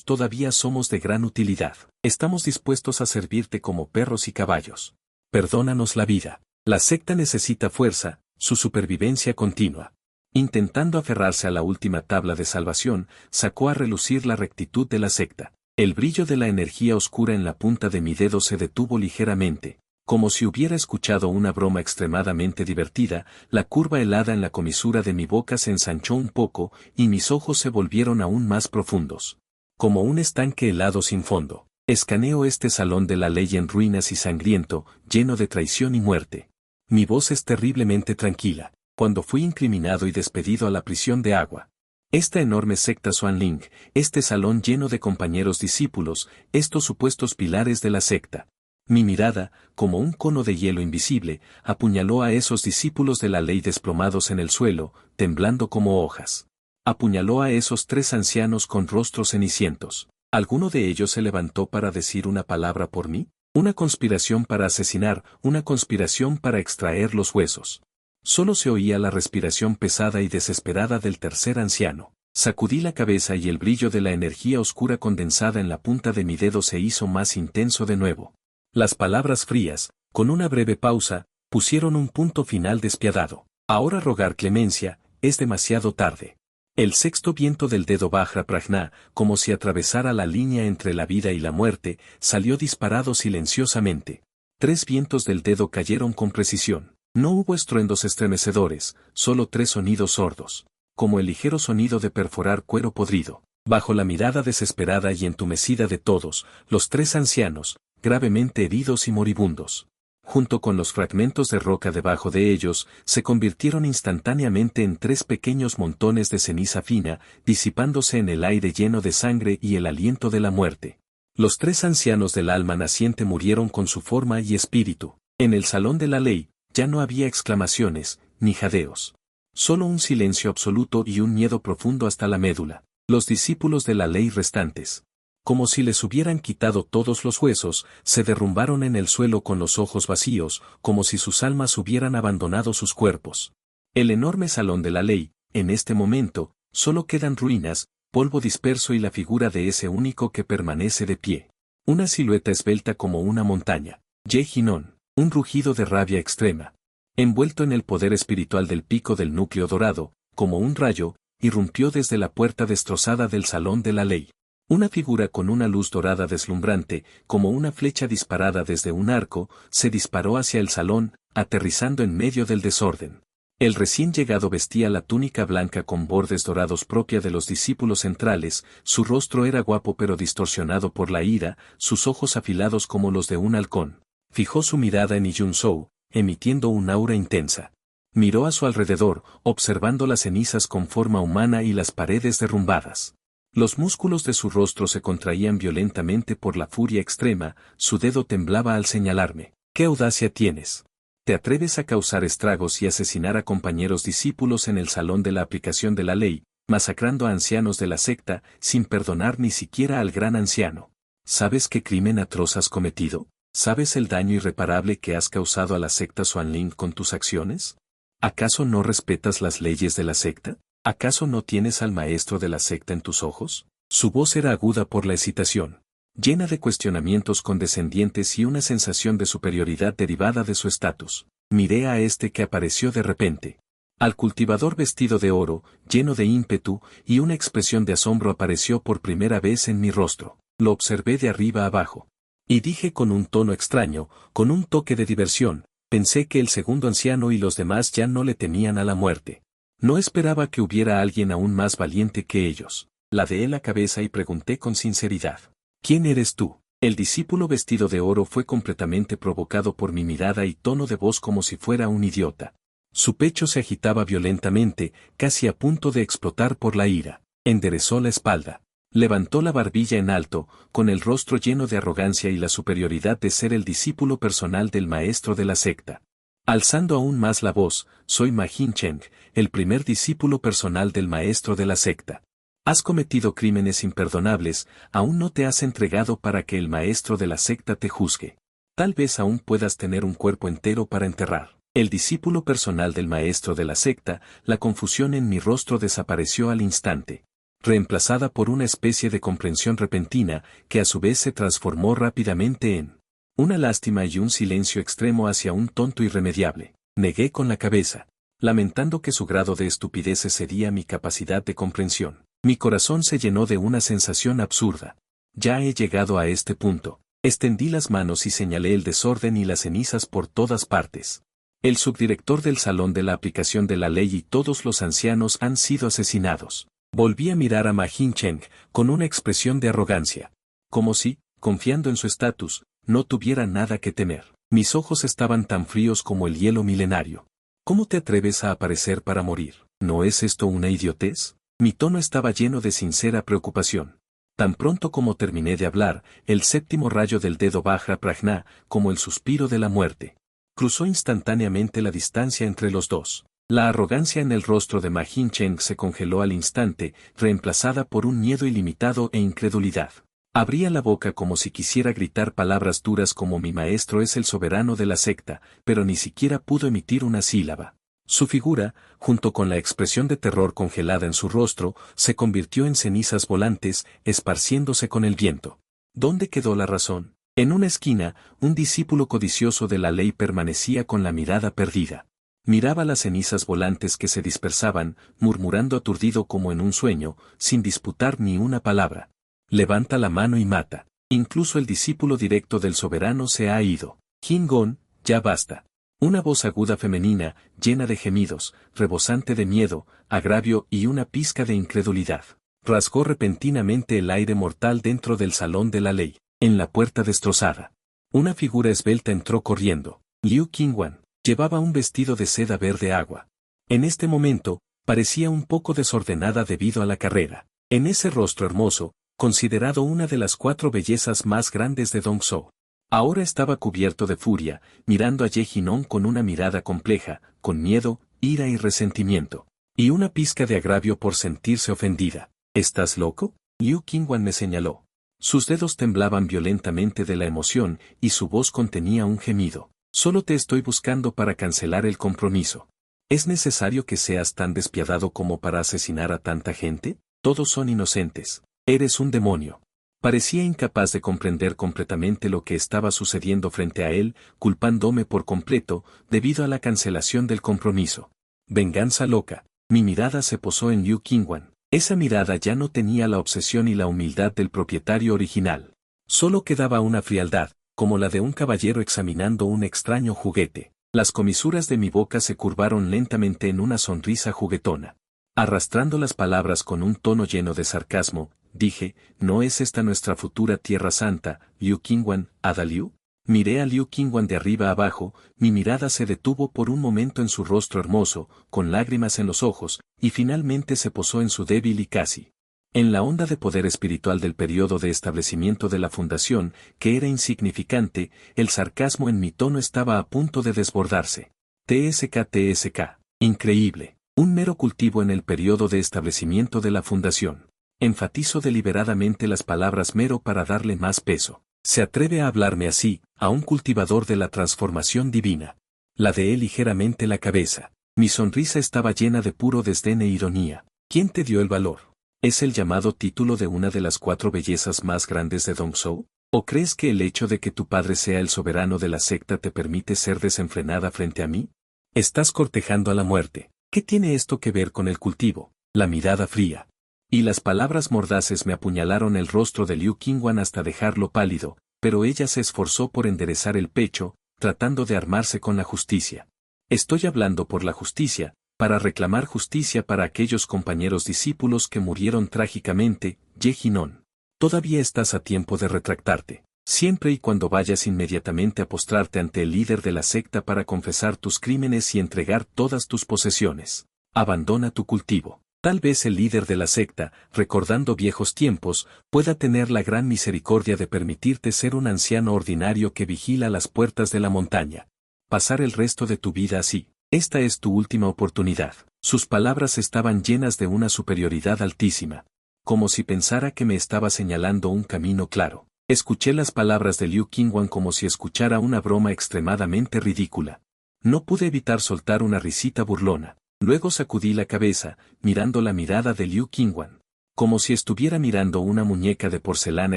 todavía somos de gran utilidad. Estamos dispuestos a servirte como perros y caballos. Perdónanos la vida. La secta necesita fuerza, su supervivencia continua. Intentando aferrarse a la última tabla de salvación, sacó a relucir la rectitud de la secta. El brillo de la energía oscura en la punta de mi dedo se detuvo ligeramente. Como si hubiera escuchado una broma extremadamente divertida, la curva helada en la comisura de mi boca se ensanchó un poco, y mis ojos se volvieron aún más profundos. Como un estanque helado sin fondo. Escaneo este salón de la ley en ruinas y sangriento, lleno de traición y muerte. Mi voz es terriblemente tranquila. Cuando fui incriminado y despedido a la prisión de agua. Esta enorme secta Xuanling, este salón lleno de compañeros discípulos, estos supuestos pilares de la secta. Mi mirada, como un cono de hielo invisible, apuñaló a esos discípulos de la ley desplomados en el suelo, temblando como hojas. Apuñaló a esos tres ancianos con rostros cenicientos. ¿Alguno de ellos se levantó para decir una palabra por mí? Una conspiración para asesinar, una conspiración para extraer los huesos. Solo se oía la respiración pesada y desesperada del tercer anciano. Sacudí la cabeza y el brillo de la energía oscura condensada en la punta de mi dedo se hizo más intenso de nuevo. Las palabras frías, con una breve pausa, pusieron un punto final despiadado. Ahora rogar clemencia, es demasiado tarde. El sexto viento del dedo Vajra Prajna, como si atravesara la línea entre la vida y la muerte, salió disparado silenciosamente. 3 vientos del dedo cayeron con precisión. No hubo estruendos estremecedores, solo 3 sonidos sordos, como el ligero sonido de perforar cuero podrido. Bajo la mirada desesperada y entumecida de todos, los 3 ancianos, gravemente heridos y moribundos, junto con los fragmentos de roca debajo de ellos, se convirtieron instantáneamente en 3 pequeños montones de ceniza fina, disipándose en el aire lleno de sangre y el aliento de la muerte. Los 3 ancianos del alma naciente murieron con su forma y espíritu. En el salón de la ley, ya no había exclamaciones, ni jadeos. Solo un silencio absoluto y un miedo profundo hasta la médula. Los discípulos de la ley restantes, como si les hubieran quitado todos los huesos, se derrumbaron en el suelo con los ojos vacíos, como si sus almas hubieran abandonado sus cuerpos. El enorme salón de la ley, en este momento, solo quedan ruinas, polvo disperso y la figura de ese único que permanece de pie. Una silueta esbelta como una montaña. Yejinon, un rugido de rabia extrema. Envuelto en el poder espiritual del pico del núcleo dorado, como un rayo, irrumpió desde la puerta destrozada del salón de la ley. Una figura con una luz dorada deslumbrante, como una flecha disparada desde un arco, se disparó hacia el salón, aterrizando en medio del desorden. El recién llegado vestía la túnica blanca con bordes dorados propia de los discípulos centrales, su rostro era guapo pero distorsionado por la ira, sus ojos afilados como los de un halcón. Fijó su mirada en Iyun-Sou, emitiendo un aura intensa. Miró a su alrededor, observando las cenizas con forma humana y las paredes derrumbadas. Los músculos de su rostro se contraían violentamente por la furia extrema, su dedo temblaba al señalarme. ¿Qué audacia tienes? ¿Te atreves a causar estragos y asesinar a compañeros discípulos en el salón de la aplicación de la ley, masacrando a ancianos de la secta, sin perdonar ni siquiera al gran anciano? ¿Sabes qué crimen atroz has cometido? ¿Sabes el daño irreparable que has causado a la secta Xuanling con tus acciones? ¿Acaso no respetas las leyes de la secta? ¿Acaso no tienes al maestro de la secta en tus ojos? Su voz era aguda por la excitación, llena de cuestionamientos condescendientes y una sensación de superioridad derivada de su estatus. Miré a este que apareció de repente. Al cultivador vestido de oro, lleno de ímpetu, y una expresión de asombro apareció por primera vez en mi rostro. Lo observé de arriba abajo. Y dije con un tono extraño, con un toque de diversión, pensé que el segundo anciano y los demás ya no le temían a la muerte. No esperaba que hubiera alguien aún más valiente que ellos. Ladeé la cabeza y pregunté con sinceridad. ¿Quién eres tú? El discípulo vestido de oro fue completamente provocado por mi mirada y tono de voz como si fuera un idiota. Su pecho se agitaba violentamente, casi a punto de explotar por la ira. Enderezó la espalda. Levantó la barbilla en alto, con el rostro lleno de arrogancia y la superioridad de ser el discípulo personal del maestro de la secta. Alzando aún más la voz, soy Ma Jin-cheng, el primer discípulo personal del maestro de la secta. Has cometido crímenes imperdonables, aún no te has entregado para que el maestro de la secta te juzgue. Tal vez aún puedas tener un cuerpo entero para enterrar. El discípulo personal del maestro de la secta, la confusión en mi rostro desapareció al instante, reemplazada por una especie de comprensión repentina, que a su vez se transformó rápidamente en una lástima y un silencio extremo hacia un tonto irremediable. Negué con la cabeza, lamentando que su grado de estupidez excedía mi capacidad de comprensión. Mi corazón se llenó de una sensación absurda. Ya he llegado a este punto. Extendí las manos y señalé el desorden y las cenizas por todas partes. El subdirector del Salón de la Aplicación de la Ley y todos los ancianos han sido asesinados. Volví a mirar a Ma Jin-cheng con una expresión de arrogancia. Como si, confiando en su estatus, no tuviera nada que temer. Mis ojos estaban tan fríos como el hielo milenario. ¿Cómo te atreves a aparecer para morir? ¿No es esto una idiotez? Mi tono estaba lleno de sincera preocupación. Tan pronto como terminé de hablar, el séptimo rayo del dedo Vajra Prajna, como el suspiro de la muerte, cruzó instantáneamente la distancia entre los dos. La arrogancia en el rostro de Ma Jin-cheng se congeló al instante, reemplazada por un miedo ilimitado e incredulidad. Abría la boca como si quisiera gritar palabras duras como mi maestro es el soberano de la secta, pero ni siquiera pudo emitir una sílaba. Su figura, junto con la expresión de terror congelada en su rostro, se convirtió en cenizas volantes, esparciéndose con el viento. ¿Dónde quedó la razón? En una esquina, un discípulo codicioso de la ley permanecía con la mirada perdida. Miraba las cenizas volantes que se dispersaban, murmurando aturdido como en un sueño, sin disputar ni una palabra. Levanta la mano y mata. Incluso el discípulo directo del soberano se ha ido. Jin-gon, ya basta. Una voz aguda femenina, llena de gemidos, rebosante de miedo, agravio y una pizca de incredulidad, rasgó repentinamente el aire mortal dentro del salón de la ley. En la puerta destrozada, una figura esbelta entró corriendo. Liu Qingwan llevaba un vestido de seda verde agua. En este momento, parecía un poco desordenada debido a la carrera. En ese rostro hermoso, considerado una de las 4 bellezas más grandes de Dongzhou, ahora estaba cubierto de furia, mirando a Ye Jinon con una mirada compleja, con miedo, ira y resentimiento, y una pizca de agravio por sentirse ofendida. ¿Estás loco? Liu Qingwan me señaló. Sus dedos temblaban violentamente de la emoción y su voz contenía un gemido. Solo te estoy buscando para cancelar el compromiso. ¿Es necesario que seas tan despiadado como para asesinar a tanta gente? Todos son inocentes. Eres un demonio. Parecía incapaz de comprender completamente lo que estaba sucediendo frente a él, culpándome por completo, debido a la cancelación del compromiso. Venganza loca. Mi mirada se posó en Liu Qingwan. Esa mirada ya no tenía la obsesión y la humildad del propietario original. Solo quedaba una frialdad, como la de un caballero examinando un extraño juguete. Las comisuras de mi boca se curvaron lentamente en una sonrisa juguetona. Arrastrando las palabras con un tono lleno de sarcasmo, dije, ¿no es esta nuestra futura Tierra Santa, Liu Qingwan, Ada Liu? Miré a Liu Qingwan de arriba abajo, mi mirada se detuvo por un momento en su rostro hermoso, con lágrimas en los ojos, y finalmente se posó en su débil y casi en la onda de poder espiritual del periodo de establecimiento de la fundación, que era insignificante, el sarcasmo en mi tono estaba a punto de desbordarse. TSK. Increíble. Un mero cultivo en el periodo de establecimiento de la fundación. Enfatizo deliberadamente las palabras mero para darle más peso. Se atreve a hablarme así, a un cultivador de la transformación divina. Ladeé ligeramente la cabeza. Mi sonrisa estaba llena de puro desdén e ironía. ¿Quién te dio el valor? ¿Es el llamado título de una de las 4 bellezas más grandes de Dongzhou? ¿O crees que el hecho de que tu padre sea el soberano de la secta te permite ser desenfrenada frente a mí? Estás cortejando a la muerte. ¿Qué tiene esto que ver con el cultivo? La mirada fría. Y las palabras mordaces me apuñalaron el rostro de Liu Qingwan hasta dejarlo pálido, pero ella se esforzó por enderezar el pecho, tratando de armarse con la justicia. Estoy hablando por la justicia, para reclamar justicia para aquellos compañeros discípulos que murieron trágicamente, Ye Jinon. Todavía estás a tiempo de retractarte, siempre y cuando vayas inmediatamente a postrarte ante el líder de la secta para confesar tus crímenes y entregar todas tus posesiones. Abandona tu cultivo. Tal vez el líder de la secta, recordando viejos tiempos, pueda tener la gran misericordia de permitirte ser un anciano ordinario que vigila las puertas de la montaña. Pasar el resto de tu vida así. Esta es tu última oportunidad. Sus palabras estaban llenas de una superioridad altísima. Como si pensara que me estaba señalando un camino claro. Escuché las palabras de Liu Qingwan como si escuchara una broma extremadamente ridícula. No pude evitar soltar una risita burlona. Luego sacudí la cabeza, mirando la mirada de Liu Qingwan. Como si estuviera mirando una muñeca de porcelana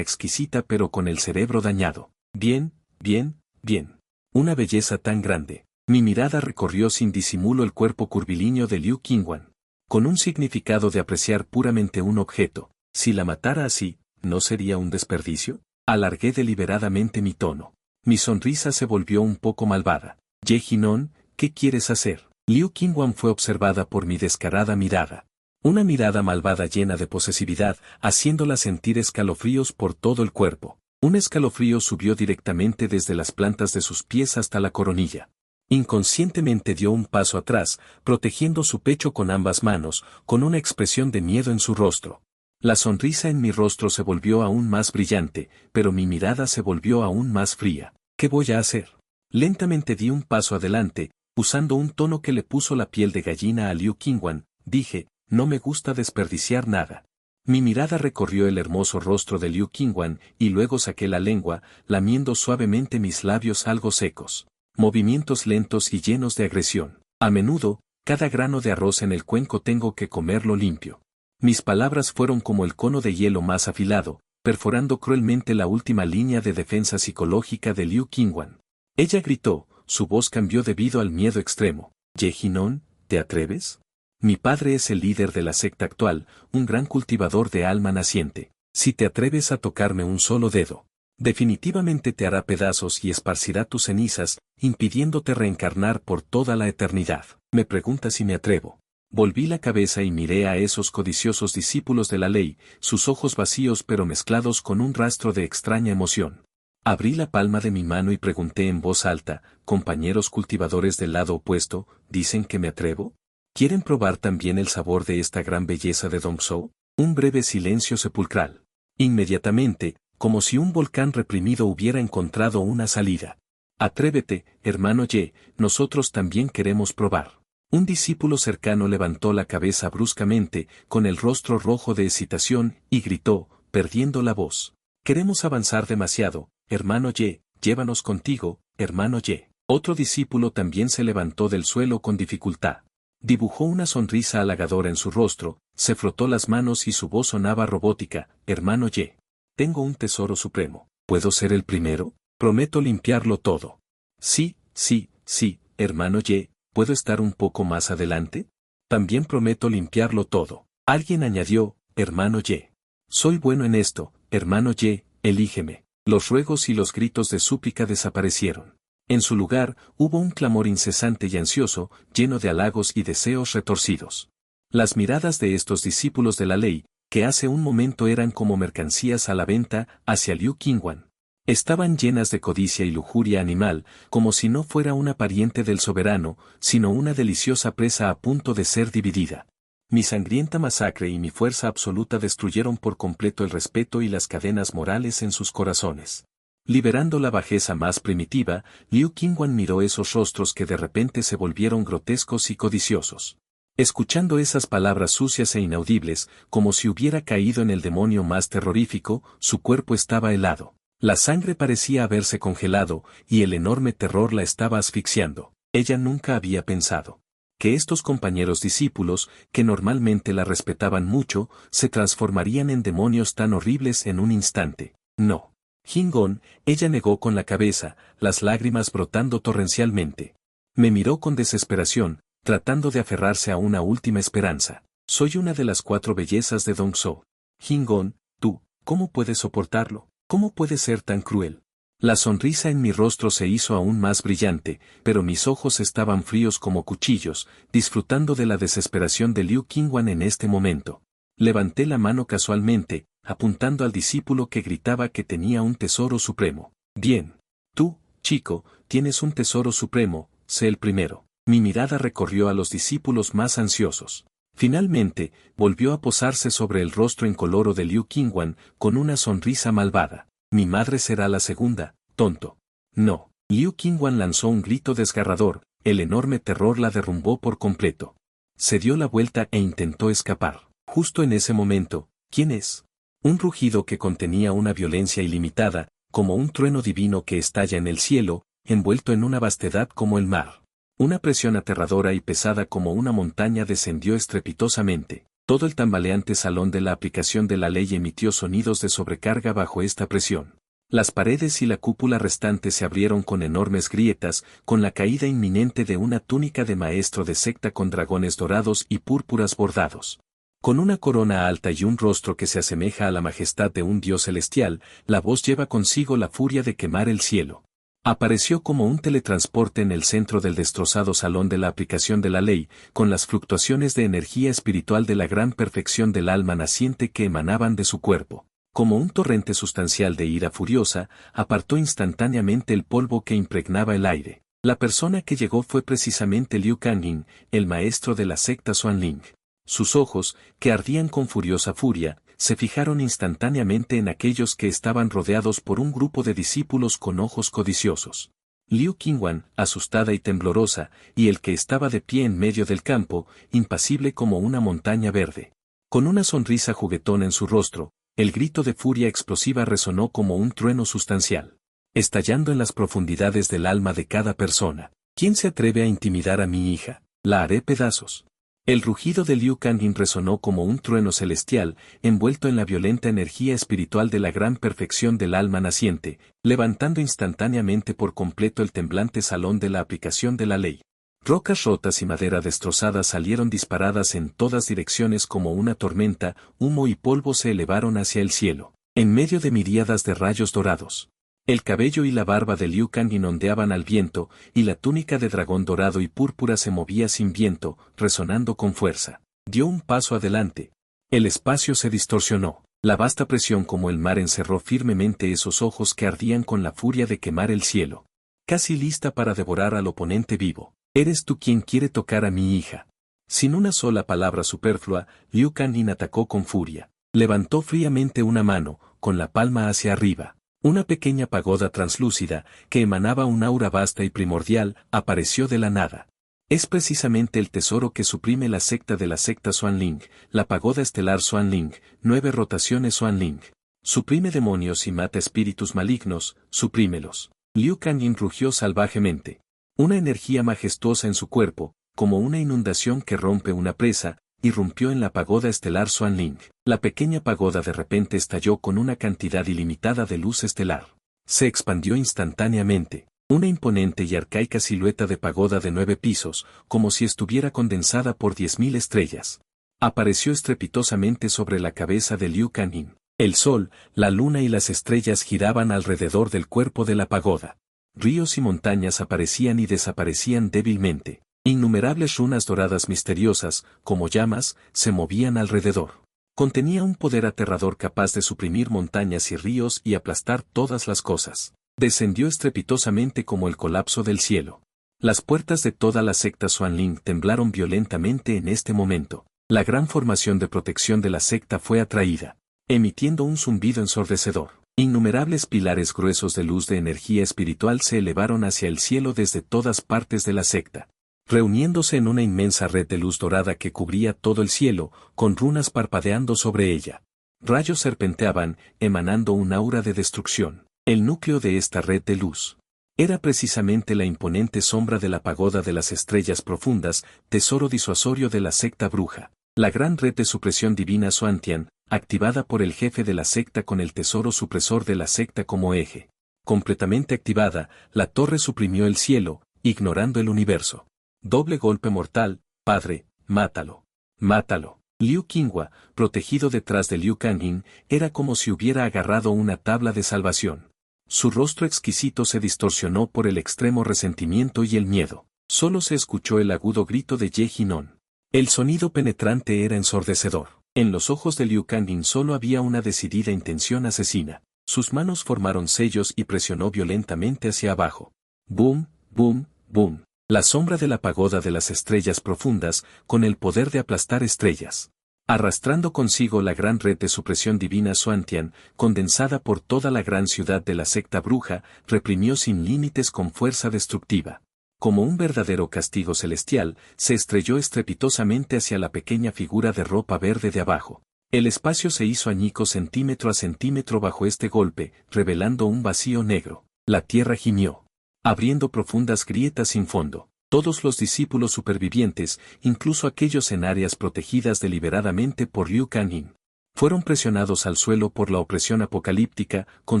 exquisita pero con el cerebro dañado. Bien, bien, bien. Una belleza tan grande. Mi mirada recorrió sin disimulo el cuerpo curvilíneo de Liu Qingwan. Con un significado de apreciar puramente un objeto. Si la matara así, ¿no sería un desperdicio? Alargué deliberadamente mi tono. Mi sonrisa se volvió un poco malvada. Ye Jinon, ¿qué quieres hacer? Liu Qingwan fue observada por mi descarada mirada. Una mirada malvada llena de posesividad, haciéndola sentir escalofríos por todo el cuerpo. Un escalofrío subió directamente desde las plantas de sus pies hasta la coronilla. Inconscientemente dio un paso atrás, protegiendo su pecho con ambas manos, con una expresión de miedo en su rostro. La sonrisa en mi rostro se volvió aún más brillante, pero mi mirada se volvió aún más fría. ¿Qué voy a hacer? Lentamente di un paso adelante, usando un tono que le puso la piel de gallina a Liu Qingwan, dije, no me gusta desperdiciar nada. Mi mirada recorrió el hermoso rostro de Liu Qingwan, y luego saqué la lengua, lamiendo suavemente mis labios algo secos. Movimientos lentos y llenos de agresión. A menudo, cada grano de arroz en el cuenco tengo que comerlo limpio. Mis palabras fueron como el cono de hielo más afilado, perforando cruelmente la última línea de defensa psicológica de Liu Qingwan. Ella gritó, su voz cambió debido al miedo extremo. Ye Jinon, ¿te atreves? Mi padre es el líder de la secta actual, un gran cultivador de alma naciente. Si te atreves a tocarme un solo dedo, definitivamente te hará pedazos y esparcirá tus cenizas, impidiéndote reencarnar por toda la eternidad. Me pregunta si me atrevo. Volví la cabeza y miré a esos codiciosos discípulos de la ley, sus ojos vacíos pero mezclados con un rastro de extraña emoción. Abrí la palma de mi mano y pregunté en voz alta, compañeros cultivadores del lado opuesto, ¿dicen que me atrevo? ¿Quieren probar también el sabor de esta gran belleza de Dongzhou? Un breve silencio sepulcral. Inmediatamente, como si un volcán reprimido hubiera encontrado una salida. Atrévete, hermano Ye, nosotros también queremos probar. Un discípulo cercano levantó la cabeza bruscamente, con el rostro rojo de excitación, y gritó, perdiendo la voz. Queremos avanzar demasiado, hermano Ye, llévanos contigo, hermano Ye. Otro discípulo también se levantó del suelo con dificultad. Dibujó una sonrisa halagadora en su rostro, se frotó las manos y su voz sonaba robótica, hermano Ye. Tengo un tesoro supremo. ¿Puedo ser el primero? Prometo limpiarlo todo. Sí, sí, sí, hermano Ye, ¿puedo estar un poco más adelante? También prometo limpiarlo todo. Alguien añadió, hermano Ye. Soy bueno en esto, hermano Ye, elígeme. Los ruegos y los gritos de súplica desaparecieron. En su lugar, hubo un clamor incesante y ansioso, lleno de halagos y deseos retorcidos. Las miradas de estos discípulos de la ley, que hace un momento eran como mercancías a la venta, hacia Liu Qingwan, estaban llenas de codicia y lujuria animal, como si no fuera una pariente del soberano, sino una deliciosa presa a punto de ser dividida. Mi sangrienta masacre y mi fuerza absoluta destruyeron por completo el respeto y las cadenas morales en sus corazones. Liberando la bajeza más primitiva, Liu Qingwan miró esos rostros que de repente se volvieron grotescos y codiciosos. Escuchando esas palabras sucias e inaudibles, como si hubiera caído en el demonio más terrorífico, su cuerpo estaba helado. La sangre parecía haberse congelado, y el enorme terror la estaba asfixiando. Ella nunca había pensado que estos compañeros discípulos, que normalmente la respetaban mucho, se transformarían en demonios tan horribles en un instante. No. Jin-gon, ella negó con la cabeza, las lágrimas brotando torrencialmente. Me miró con desesperación, tratando de aferrarse a una última esperanza. Soy una de las 4 bellezas de Dongso. Jin-gon, tú, ¿cómo puedes soportarlo? ¿Cómo puedes ser tan cruel? La sonrisa en mi rostro se hizo aún más brillante, pero mis ojos estaban fríos como cuchillos, disfrutando de la desesperación de Liu Qingwan en este momento. Levanté la mano casualmente, apuntando al discípulo que gritaba que tenía un tesoro supremo. Bien. Tú, chico, tienes un tesoro supremo, sé el primero. Mi mirada recorrió a los discípulos más ansiosos. Finalmente, volvió a posarse sobre el rostro incoloro de Liu Qingwan, con una sonrisa malvada. Mi madre será la segunda, tonto. No. Liu Qingwan lanzó un grito desgarrador, el enorme terror la derrumbó por completo. Se dio la vuelta e intentó escapar. Justo en ese momento, ¿quién es? Un rugido que contenía una violencia ilimitada, como un trueno divino que estalla en el cielo, envuelto en una vastedad como el mar. Una presión aterradora y pesada como una montaña descendió estrepitosamente. Todo el tambaleante salón de la aplicación de la ley emitió sonidos de sobrecarga bajo esta presión. Las paredes y la cúpula restante se abrieron con enormes grietas, con la caída inminente de una túnica de maestro de secta con dragones dorados y púrpuras bordados. Con una corona alta y un rostro que se asemeja a la majestad de un dios celestial, la voz lleva consigo la furia de quemar el cielo. Apareció como un teletransporte en el centro del destrozado salón de la aplicación de la ley, con las fluctuaciones de energía espiritual de la gran perfección del alma naciente que emanaban de su cuerpo. Como un torrente sustancial de ira furiosa, apartó instantáneamente el polvo que impregnaba el aire. La persona que llegó fue precisamente Liu Kangin, el maestro de la secta Xuanling. Sus ojos, que ardían con furiosa furia, se fijaron instantáneamente en aquellos que estaban rodeados por un grupo de discípulos con ojos codiciosos. Liu Qingwan, asustada y temblorosa, y el que estaba de pie en medio del campo, impasible como una montaña verde. Con una sonrisa juguetona en su rostro, el grito de furia explosiva resonó como un trueno sustancial, estallando en las profundidades del alma de cada persona. ¿Quién se atreve a intimidar a mi hija? La haré pedazos. El rugido de Liu Kangin resonó como un trueno celestial, envuelto en la violenta energía espiritual de la gran perfección del alma naciente, levantando instantáneamente por completo el temblante salón de la aplicación de la ley. Rocas rotas y madera destrozada salieron disparadas en todas direcciones como una tormenta, humo y polvo se elevaron hacia el cielo, en medio de miríadas de rayos dorados. El cabello y la barba de Liu Kangin ondeaban al viento, y la túnica de dragón dorado y púrpura se movía sin viento, resonando con fuerza. Dio un paso adelante. El espacio se distorsionó. La vasta presión como el mar encerró firmemente esos ojos que ardían con la furia de quemar el cielo. Casi lista para devorar al oponente vivo. ¿Eres tú quien quiere tocar a mi hija? Sin una sola palabra superflua, Liu Kangin atacó con furia. Levantó fríamente una mano, con la palma hacia arriba. Una pequeña pagoda translúcida, que emanaba un aura vasta y primordial, apareció de la nada. Es precisamente el tesoro que suprime la secta de la secta Xuanling, la pagoda estelar Xuanling, 9 rotaciones Xuanling. Suprime demonios y mata espíritus malignos, suprímelos. Liu Kangin rugió salvajemente. Una energía majestuosa en su cuerpo, como una inundación que rompe una presa, irrumpió en la pagoda estelar Xuanling. La pequeña pagoda de repente estalló con una cantidad ilimitada de luz estelar. Se expandió instantáneamente. Una imponente y arcaica silueta de pagoda de 9 pisos, como si estuviera condensada por 10.000 estrellas. Apareció estrepitosamente sobre la cabeza de Liu Kangin. El sol, la luna y las estrellas giraban alrededor del cuerpo de la pagoda. Ríos y montañas aparecían y desaparecían débilmente. Innumerables runas doradas misteriosas, como llamas, se movían alrededor. Contenía un poder aterrador capaz de suprimir montañas y ríos y aplastar todas las cosas. Descendió estrepitosamente como el colapso del cielo. Las puertas de toda la secta Xuanling temblaron violentamente en este momento. La gran formación de protección de la secta fue atraída, emitiendo un zumbido ensordecedor. Innumerables pilares gruesos de luz de energía espiritual se elevaron hacia el cielo desde todas partes de la secta, reuniéndose en una inmensa red de luz dorada que cubría todo el cielo, con runas parpadeando sobre ella. Rayos serpenteaban, emanando un aura de destrucción. El núcleo de esta red de luz Era precisamente la imponente sombra de la pagoda de las estrellas profundas, tesoro disuasorio de la secta bruja. La gran red de supresión divina Soantian, activada por el jefe de la secta con el tesoro supresor de la secta como eje. Completamente activada, la torre suprimió el cielo, ignorando el universo. Doble golpe mortal, padre, mátalo. Mátalo. Liu Qinghua, protegido detrás de Liu Kangin, era como si hubiera agarrado una tabla de salvación. Su rostro exquisito se distorsionó por el extremo resentimiento y el miedo. Solo se escuchó el agudo grito de Ye Jinon. El sonido penetrante era ensordecedor. En los ojos de Liu Kangin solo había una decidida intención asesina. Sus manos formaron sellos y presionó violentamente hacia abajo. Boom, boom, boom. La sombra de la pagoda de las estrellas profundas, con el poder de aplastar estrellas. Arrastrando consigo la gran red de supresión divina Soantian, condensada por toda la gran ciudad de la secta bruja, reprimió sin límites con fuerza destructiva. Como un verdadero castigo celestial, se estrelló estrepitosamente hacia la pequeña figura de ropa verde de abajo. El espacio se hizo añicos centímetro a centímetro bajo este golpe, revelando un vacío negro. La tierra gimió, abriendo profundas grietas sin fondo. Todos los discípulos supervivientes, incluso aquellos en áreas protegidas deliberadamente por Liu Kangin, fueron presionados al suelo por la opresión apocalíptica, con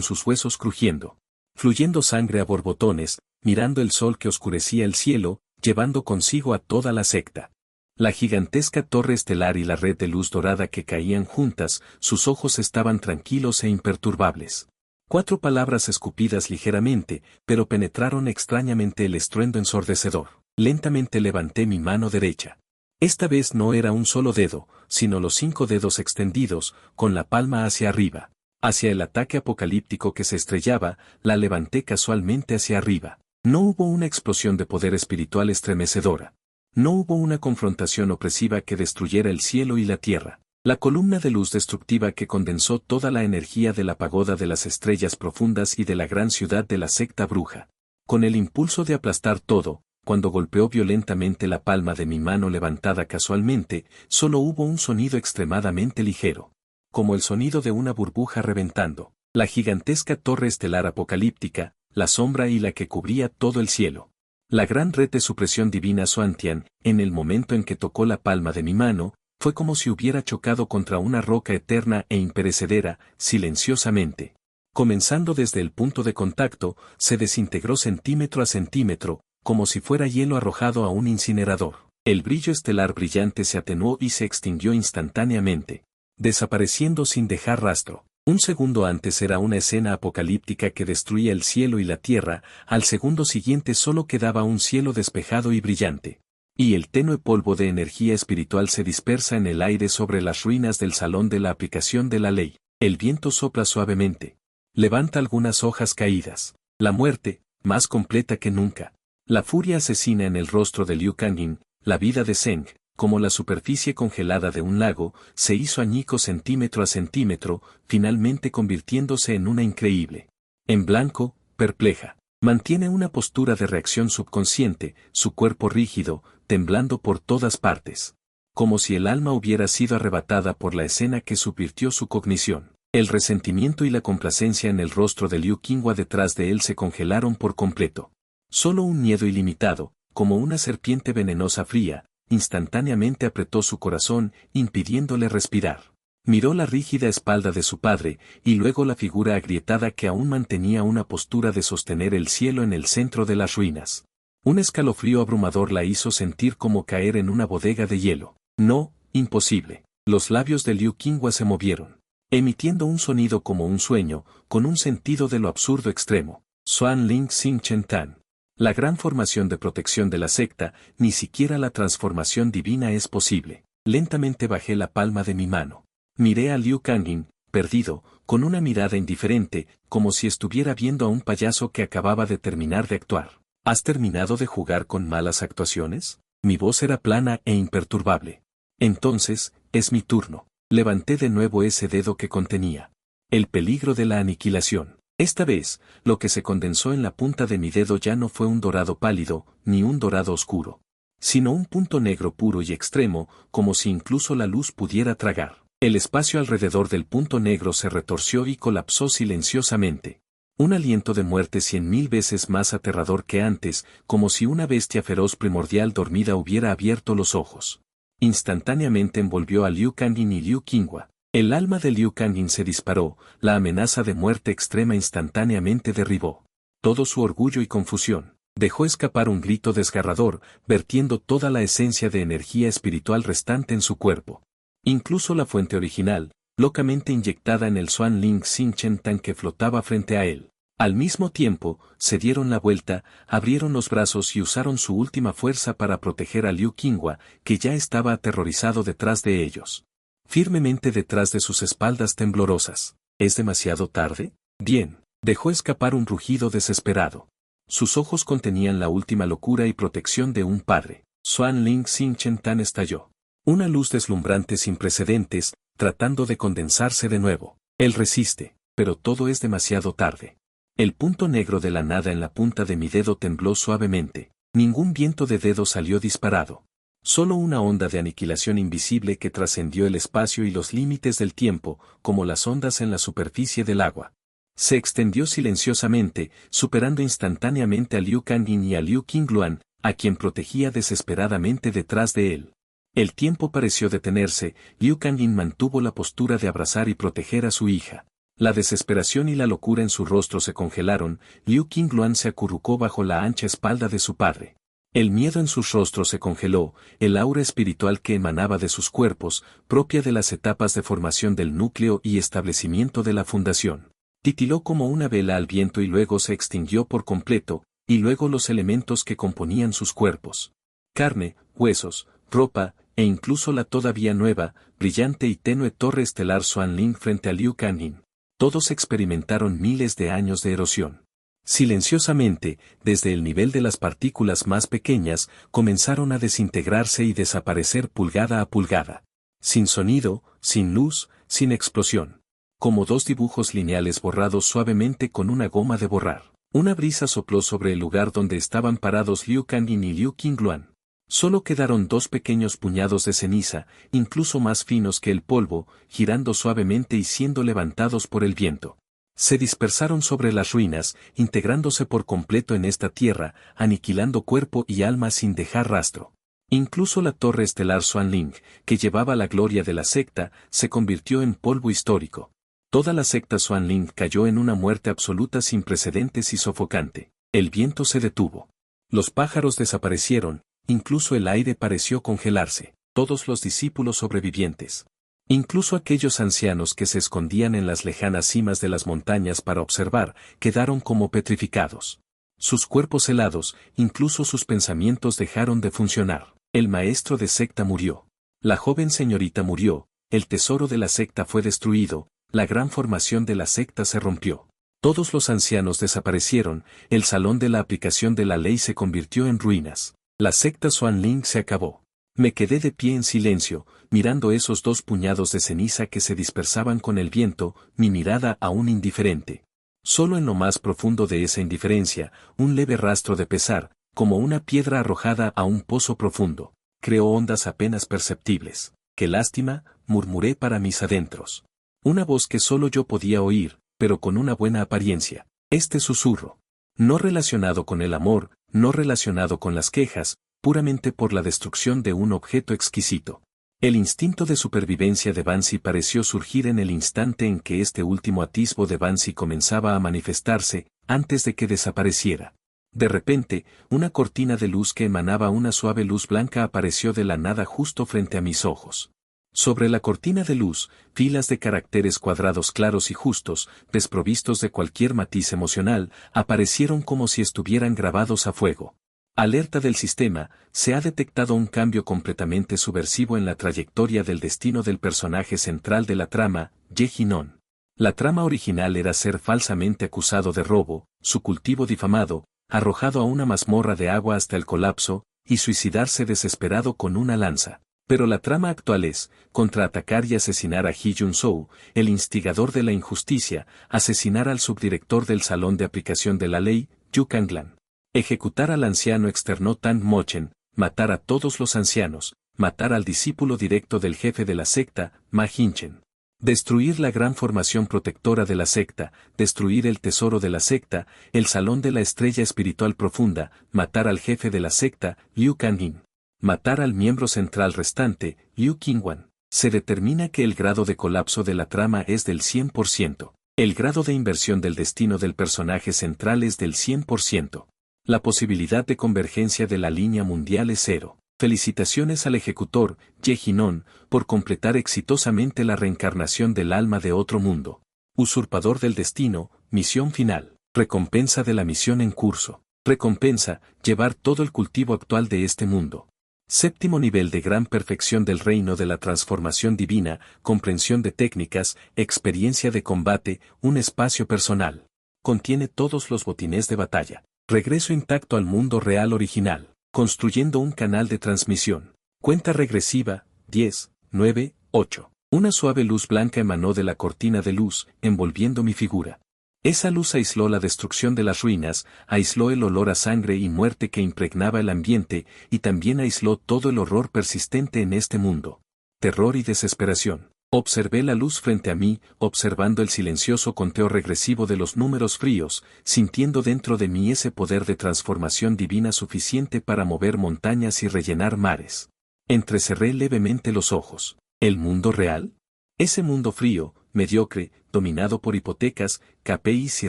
sus huesos crujiendo, fluyendo sangre a borbotones, mirando el sol que oscurecía el cielo, llevando consigo a toda la secta. La gigantesca torre estelar y la red de luz dorada que caían juntas, sus ojos estaban tranquilos e imperturbables. 4 palabras escupidas ligeramente, pero penetraron extrañamente el estruendo ensordecedor. Lentamente levanté mi mano derecha. Esta vez no era un solo dedo, sino los 5 dedos extendidos, con la palma hacia arriba. Hacia el ataque apocalíptico que se estrellaba, la levanté casualmente hacia arriba. No hubo una explosión de poder espiritual estremecedora. No hubo una confrontación opresiva que destruyera el cielo y la tierra. La columna de luz destructiva que condensó toda la energía de la pagoda de las estrellas profundas y de la gran ciudad de la secta bruja. Con el impulso de aplastar todo, cuando golpeó violentamente la palma de mi mano levantada casualmente, solo hubo un sonido extremadamente ligero. Como el sonido de una burbuja reventando. La gigantesca torre estelar apocalíptica, la sombra y la que cubría todo el cielo. La gran red de supresión divina Soantian, en el momento en que tocó la palma de mi mano, fue como si hubiera chocado contra una roca eterna e imperecedera, silenciosamente. Comenzando desde el punto de contacto, se desintegró centímetro a centímetro, como si fuera hielo arrojado a un incinerador. El brillo estelar brillante se atenuó y se extinguió instantáneamente, desapareciendo sin dejar rastro. Un segundo antes era una escena apocalíptica que destruía el cielo y la tierra, al segundo siguiente solo quedaba un cielo despejado y brillante. Y el tenue polvo de energía espiritual se dispersa en el aire sobre las ruinas del salón de la aplicación de la ley. El viento sopla suavemente. Levanta algunas hojas caídas. La muerte, más completa que nunca. La furia asesina en el rostro de Liu Kangin, la vida de Zheng, como la superficie congelada de un lago, se hizo añicos centímetro a centímetro, finalmente convirtiéndose en una increíble. En blanco, perpleja. Mantiene una postura de reacción subconsciente, su cuerpo rígido, temblando por todas partes. Como si el alma hubiera sido arrebatada por la escena que subvirtió su cognición. El resentimiento y la complacencia en el rostro de Liu Qinghua detrás de él se congelaron por completo. Solo un miedo ilimitado, como una serpiente venenosa fría, instantáneamente apretó su corazón, impidiéndole respirar. Miró la rígida espalda de su padre, y luego la figura agrietada que aún mantenía una postura de sostener el cielo en el centro de las ruinas. Un escalofrío abrumador la hizo sentir como caer en una bodega de hielo. No, imposible. Los labios de Liu Qinghua se movieron, emitiendo un sonido como un sueño, con un sentido de lo absurdo extremo. Xuan Ling Xin Chen Tan. La gran formación de protección de la secta, ni siquiera la transformación divina es posible. Lentamente bajé la palma de mi mano. Miré a Liu Kangin, perdido, con una mirada indiferente, como si estuviera viendo a un payaso que acababa de terminar de actuar. ¿Has terminado de jugar con malas actuaciones? Mi voz era plana e imperturbable. Entonces, es mi turno. Levanté de nuevo ese dedo que contenía el peligro de la aniquilación. Esta vez, lo que se condensó en la punta de mi dedo ya no fue un dorado pálido, ni un dorado oscuro, sino un punto negro puro y extremo, como si incluso la luz pudiera tragar. El espacio alrededor del punto negro se retorció y colapsó silenciosamente. Un aliento de muerte 100.000 veces más aterrador que antes, como si una bestia feroz primordial dormida hubiera abierto los ojos. Instantáneamente envolvió a Liu Kangin y Liu Qinghua. El alma de Liu Kangin se disparó, la amenaza de muerte extrema instantáneamente derribó todo su orgullo y confusión. Dejó escapar un grito desgarrador, vertiendo toda la esencia de energía espiritual restante en su cuerpo. Incluso la fuente original, locamente inyectada en el Xuan Ling Xingchen Tan que flotaba frente a él. Al mismo tiempo, se dieron la vuelta, abrieron los brazos y usaron su última fuerza para proteger a Liu Qinghua, que ya estaba aterrorizado detrás de ellos. Firmemente detrás de sus espaldas temblorosas. ¿Es demasiado tarde? Bien. Dejó escapar un rugido desesperado. Sus ojos contenían la última locura y protección de un padre. Xuan Ling Xingchen Tan estalló. Una luz deslumbrante sin precedentes, tratando de condensarse de nuevo. Él resiste, pero todo es demasiado tarde. El punto negro de la nada en la punta de mi dedo tembló suavemente. Ningún viento de dedo salió disparado. Solo una onda de aniquilación invisible que trascendió el espacio y los límites del tiempo, como las ondas en la superficie del agua. Se extendió silenciosamente, superando instantáneamente a Liu Kangin y a Liu Qingluan, a quien protegía desesperadamente detrás de él. El tiempo pareció detenerse, Liu Kangin mantuvo la postura de abrazar y proteger a su hija. La desesperación y la locura en su rostro se congelaron, Liu Qingluan se acurrucó bajo la ancha espalda de su padre. El miedo en sus rostros se congeló, el aura espiritual que emanaba de sus cuerpos, propia de las etapas de formación del núcleo y establecimiento de la fundación. Titiló como una vela al viento y luego se extinguió por completo, y luego los elementos que componían sus cuerpos. Carne, huesos, ropa, e incluso la todavía nueva, brillante y tenue torre estelar Xuan Ling frente a Liu Kangin. Todos experimentaron miles de años de erosión. Silenciosamente, desde el nivel de las partículas más pequeñas, comenzaron a desintegrarse y desaparecer pulgada a pulgada. Sin sonido, sin luz, sin explosión. Como dos dibujos lineales borrados suavemente con una goma de borrar. Una brisa sopló sobre el lugar donde estaban parados Liu Kangin y Liu Qingluan. Solo quedaron dos pequeños puñados de ceniza, incluso más finos que el polvo, girando suavemente y siendo levantados por el viento. Se dispersaron sobre las ruinas, integrándose por completo en esta tierra, aniquilando cuerpo y alma sin dejar rastro. Incluso la torre estelar Xuan Ling, que llevaba la gloria de la secta, se convirtió en polvo histórico. Toda la secta Xuan Ling cayó en una muerte absoluta sin precedentes y sofocante. El viento se detuvo. Los pájaros desaparecieron, incluso el aire pareció congelarse. Todos los discípulos sobrevivientes. Incluso aquellos ancianos que se escondían en las lejanas cimas de las montañas para observar, quedaron como petrificados. Sus cuerpos helados, incluso sus pensamientos dejaron de funcionar. El maestro de secta murió. La joven señorita murió, el tesoro de la secta fue destruido, la gran formación de la secta se rompió. Todos los ancianos desaparecieron, el salón de la aplicación de la ley se convirtió en ruinas. La secta Xuan Ling se acabó. Me quedé de pie en silencio, mirando esos dos puñados de ceniza que se dispersaban con el viento, mi mirada aún indiferente. Solo en lo más profundo de esa indiferencia, un leve rastro de pesar, como una piedra arrojada a un pozo profundo, creó ondas apenas perceptibles. ¡Qué lástima!, murmuré para mis adentros. Una voz que solo yo podía oír, pero con una buena apariencia. Este susurro. No relacionado con el amor, no relacionado con las quejas, puramente por la destrucción de un objeto exquisito. El instinto de supervivencia de Bansi pareció surgir en el instante en que este último atisbo de Bansi comenzaba a manifestarse, antes de que desapareciera. De repente, una cortina de luz que emanaba una suave luz blanca apareció de la nada justo frente a mis ojos. Sobre la cortina de luz, filas de caracteres cuadrados claros y justos, desprovistos de cualquier matiz emocional, aparecieron como si estuvieran grabados a fuego. Alerta del sistema, se ha detectado un cambio completamente subversivo en la trayectoria del destino del personaje central de la trama, Ye Jinon. La trama original era ser falsamente acusado de robo, su cultivo difamado, arrojado a una mazmorra de agua hasta el colapso, y suicidarse desesperado con una lanza. Pero la trama actual es, contraatacar y asesinar a He Jun-soo, el instigador de la injusticia, asesinar al subdirector del Salón de Aplicación de la Ley, Yu Kanglan. Ejecutar al anciano externo Tang Mochen, matar a todos los ancianos, matar al discípulo directo del jefe de la secta, Ma Hinchen. Destruir la gran formación protectora de la secta, destruir el tesoro de la secta, el salón de la estrella espiritual profunda, matar al jefe de la secta, Liu Kangin. Matar al miembro central restante, Liu Qingwan. Se determina que el grado de colapso de la trama es del 100%. El grado de inversión del destino del personaje central es del 100%. La posibilidad de convergencia de la línea mundial es cero. Felicitaciones al ejecutor, Ye Jinon, por completar exitosamente la reencarnación del alma de otro mundo. Usurpador del destino, misión final. Recompensa de la misión en curso. Recompensa, llevar todo el cultivo actual de este mundo. Séptimo nivel de gran perfección del reino de la transformación divina, comprensión de técnicas, experiencia de combate, un espacio personal. Contiene todos los botines de batalla. Regreso intacto al mundo real original. Construyendo un canal de transmisión. Cuenta regresiva, 10, 9, 8. Una suave luz blanca emanó de la cortina de luz, envolviendo mi figura. Esa luz aisló la destrucción de las ruinas, aisló el olor a sangre y muerte que impregnaba el ambiente, y también aisló todo el horror persistente en este mundo. Terror y desesperación. Observé la luz frente a mí, observando el silencioso conteo regresivo de los números fríos, sintiendo dentro de mí ese poder de transformación divina suficiente para mover montañas y rellenar mares. Entrecerré levemente los ojos. ¿El mundo real? Ese mundo frío, mediocre, dominado por hipotecas, KPIs y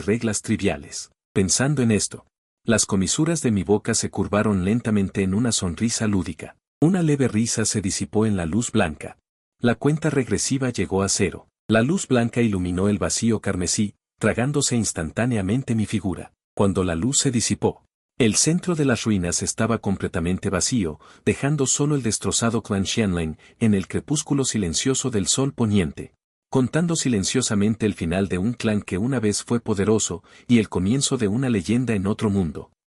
reglas triviales. Pensando en esto, las comisuras de mi boca se curvaron lentamente en una sonrisa lúdica. Una leve risa se disipó en la luz blanca. La cuenta regresiva llegó a cero. La luz blanca iluminó el vacío carmesí, tragándose instantáneamente mi figura. Cuando la luz se disipó, el centro de las ruinas estaba completamente vacío, dejando solo el destrozado clan Xianlin en el crepúsculo silencioso del sol poniente. Contando silenciosamente el final de un clan que una vez fue poderoso, y el comienzo de una leyenda en otro mundo.